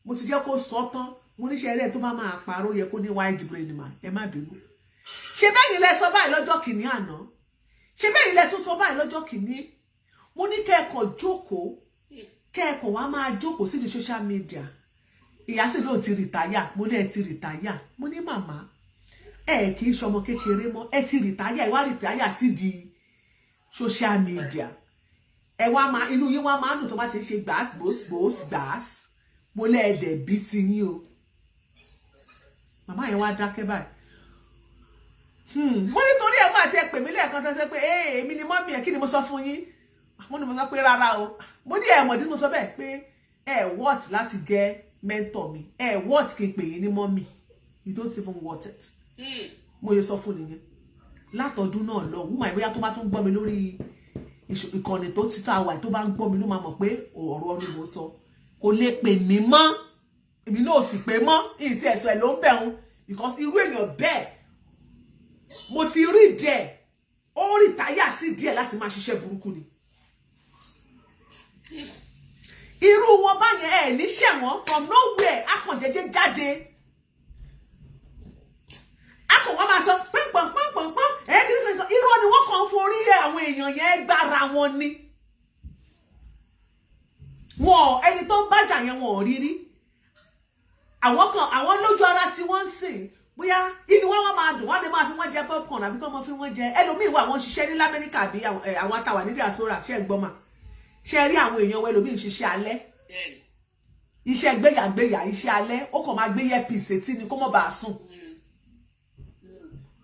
mo ti jẹ́ kó sọ tán mo níṣẹ́ rẹ̀ tó bá máa parọ́ yẹ kó ní wide brain man ẹ má bínú ṣe bẹ́ẹ̀ ni lẹ sọ báyìí lọ́jọ́ kìíní àná ṣe bẹ́ẹ̀ ni lẹ tún sọ báyìí lọ́jọ́ kìíní mo ní kẹ́ẹ̀kọ́ jókòó kẹ́ẹ̀kọ́ wá máa jókòó sí ní social media ìyá sì lóò ti rìtáyà mo ní ẹ ti rìtáyà mo ní màmá ẹ kì í ṣọmọ kékeré mọ́ ẹ ti rìtáyà ìwà rìtáyà sí di social media ẹ wá máa inú yín wá máa dùn tó bá ti ṣe gbàás mo lẹ ẹdẹ bí ti yín o màmá yẹn wá dákẹ́ báyìí mo nítorí ẹ máa tẹ pè mí lẹ́ẹ̀kan tẹ́sẹ́ pé èmi ni mọ́mí ẹ̀ kí ni mo sọ fún yín mo ní mo sọ pé rárá o mo ní ẹ̀mọ̀dí mo sọ bẹ́ẹ̀ pé what láti jẹ́ mentor mi what kí n pè yín ní mọ́mí you don't even want it mo yẹ sọ fún nìyẹn látọdún náà lọ wúmọ̀ ìbóyá tó bá tún gbọ́ mi lórí ìkànnì tó ti tá a wà tó bá ń gbọ́ mi ló máa mọ̀ pé ọ̀rọ̀ ni mo sọ kò lè pè mí mọ́ èmi náà sì pé mọ́ èyí tí ẹ̀sọ́ ẹ̀ ló ń bẹ̀ ń because irú èèyàn bẹ́ẹ̀ mo ti rí díẹ̀ ó rí táyà sí díẹ̀ láti máa ṣiṣẹ́ burúkú ni irú wọn báyẹn ẹ̀ níṣẹ́ wọn from nowhere akànjẹ́jẹ́ jáde akàn wọn máa sọ pọ́npọ́npọ́npọ́n irọ́ ni wọ́n kàn forí àwọn èèyàn yẹn gbára wọn ni wọn ẹni tó ń bájà yẹn wọn ò rí rí àwọn lójú ara tí wọ́n ń sìn bóyá inú wọn máa dùn wọ́n lè máa fi wọ́n jẹ popcorn àbí kọ́ mọ́ fi wọ́n jẹ ẹlòmíì wà wọ́n ṣiṣẹ́ ní lamẹ́ríkà àbí àwọn àtàwà ní diaspora ṣe ń gbọ́mà ṣe rí àwọn èèyàn wọn ẹlòmíì ṣiṣẹ́ alẹ́ iṣẹ́ gbéyàgbéyà iṣẹ́ alẹ́ ó kàn máa gbé earpiece etí ni kó mọ̀ bá a sùn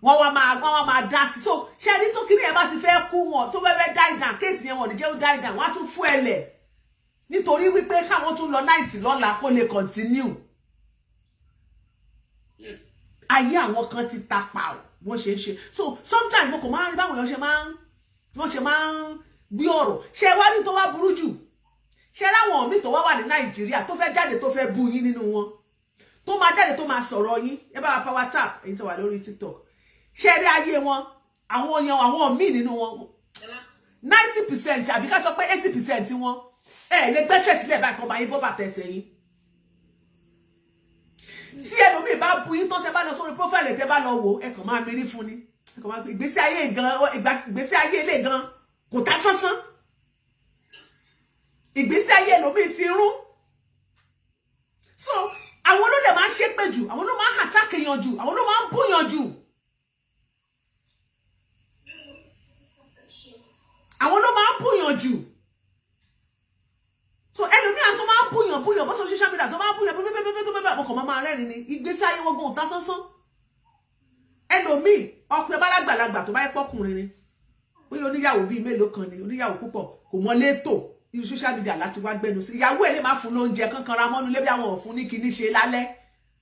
wọ́n wá máa dá sí so ṣe rí tó kí ni ẹ bá ti fẹ́ kú wọn tó fẹ́ die down kéèsì yẹn wọn ní jẹ́ ó die down wọ́n á tún fún ẹlẹ̀ nítorí wípé káwọn tún lọ náìtì lọ́la kó lè continue ayé àwọn kan ti ta pa wọ́n ṣe ń ṣe so sometimes mo kò máa ń rí báwọn èèyàn ṣe máa ń gbé ọ̀rọ̀ ṣe wá ní tó wá burú jù ṣe ráwọn míì tó wá wà ní Nàìjíríà tó fẹ́ jáde tó fẹ́ bú yín nínú wọn tó máa jáde tó máa sọ̀rọ̀ yín ẹ bá wa pa WhatsApp èyí tó wà lórí TikTok ṣe rí ayé wọn àwọn míì nínú wọn 90% àbí ká sọ pé 80% wọn lè gbẹ́sẹ̀ sílẹ̀ báyìí kan bá yín bọ́ bàtà ẹsẹ̀ yín tí ẹlòmíì bá bu yín tán tẹ́ bá lọ sórí profile tẹ́ bá lọ wò ẹ kàn máa mérí fún ni ẹ kàn máa ìgbésí ayé ilé gan kò tá sánsán ìgbésí ayé ẹlòmíì ti rún so àwọn ló dẹ̀ máa ń ṣépè jù àwọn ló máa ń attack èèyàn jù àwọn ló máa ń búyàn jù àwọn ló máa ń búyàn jù so ẹlòmíì tó máa ń búyàn bó sọ social media tó máa ń búyàn bẹ́ẹ̀ ọkọ̀ máa rẹ́rìn ni ìgbésí ayé wọn gbọ́n tá sánsán ẹlòmíì ọkùnrin bá lágbàlagbà tó bá yẹ pọ́kùnrin ni bóyá oníyàwó bíi mélòó kan ni oníyàwó púpọ̀ kò mọ létò irú social media láti wá gbẹnu sí ìyàwó ẹ̀ lè má fún lóúnjẹ kankan ra mọ́nú lébi àwọn òfun ní kíní ṣe lálẹ́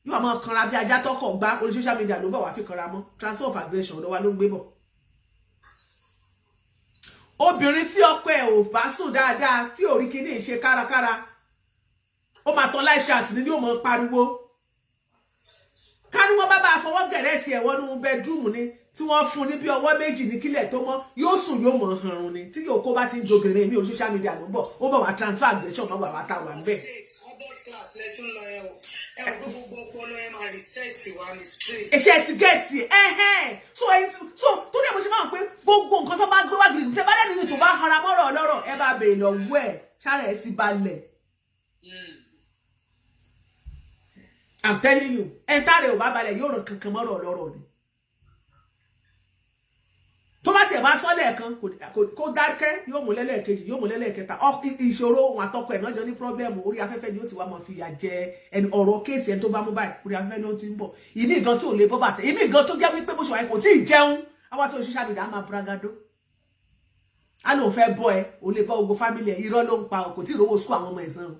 yóò máa kanra bí ajá tọkọ̀ gbá orí social media ló bọ̀ wá fi kanra mọ́ transfer of aggression ọ̀dọ̀ wa ló ń gbé bọ̀ obìnrin tí ọkọ ẹ̀ ò bá sùn dáadáa tí ò rí kíní ṣe kárakára ó máa tán live chat ní yóò mọ pariwo káníwọ́n bá fọwọ́ gẹ̀rẹ́ sí ẹ̀wọ́n nínú bedroom ni tí wọ́n fún ní bí ọwọ́ méjì ní kílẹ̀ tó mọ́ yóò sùn yóò mọ̀ ọ̀run ni tí yóò kó bá ti ń jogèrè mi ò social media ló ń bọ̀ ó bọ̀ wá transfer aggression náà wà wá tá wà ń bẹ̀. iṣẹ́ ti gẹ̀ẹ́tì so tó ní ẹ̀mọ́ṣẹ́ máa ń pé gbogbo nǹkan tó bá gbé wá gidi tẹ́ bá lẹ́nu ní tó bá hara mọ́rọ̀ ọlọ́rọ̀ ẹ bá bèèrè lọ́wọ́ ẹ̀ ṣára ẹ̀ ti balẹ̀. I'm telling you ẹ̀ tá rẹ̀ ò bá balẹ̀ yóò ràn kankan mọ́rọ̀ ọlọ́rọ̀ ni. tó bá tiẹ̀ bá sọ lẹ́ẹ̀kan kó dákẹ́ yóò mú lẹ́lẹ́kejì yóò mú lẹ́lẹ́kẹta ìṣòro òun àtọkọ ẹ̀ náà jọ ní pọ́blẹ́mù orí afẹ́fẹ́ ni ó ti wá máa fìyà jẹ ẹni ọ̀rọ̀ kéèsì ẹni tó bá mú báyìí orí afẹ́fẹ́ ló ti ń bọ̀ ìmí gan tí ò lè bọ́ bàtà ìmí gan tó jẹ́ wípé bó ṣe wáyé kò tí ì jẹun àwọn àti òṣìṣẹ́ àbìdá máa bragado á lóun fẹ́ bọ́ ẹ ò lè bọ́ gbogbo fámìlì ẹ̀ irọ́ ló ń pa kò tí ì rówó sùkú àwọn ọmọ ẹ̀sán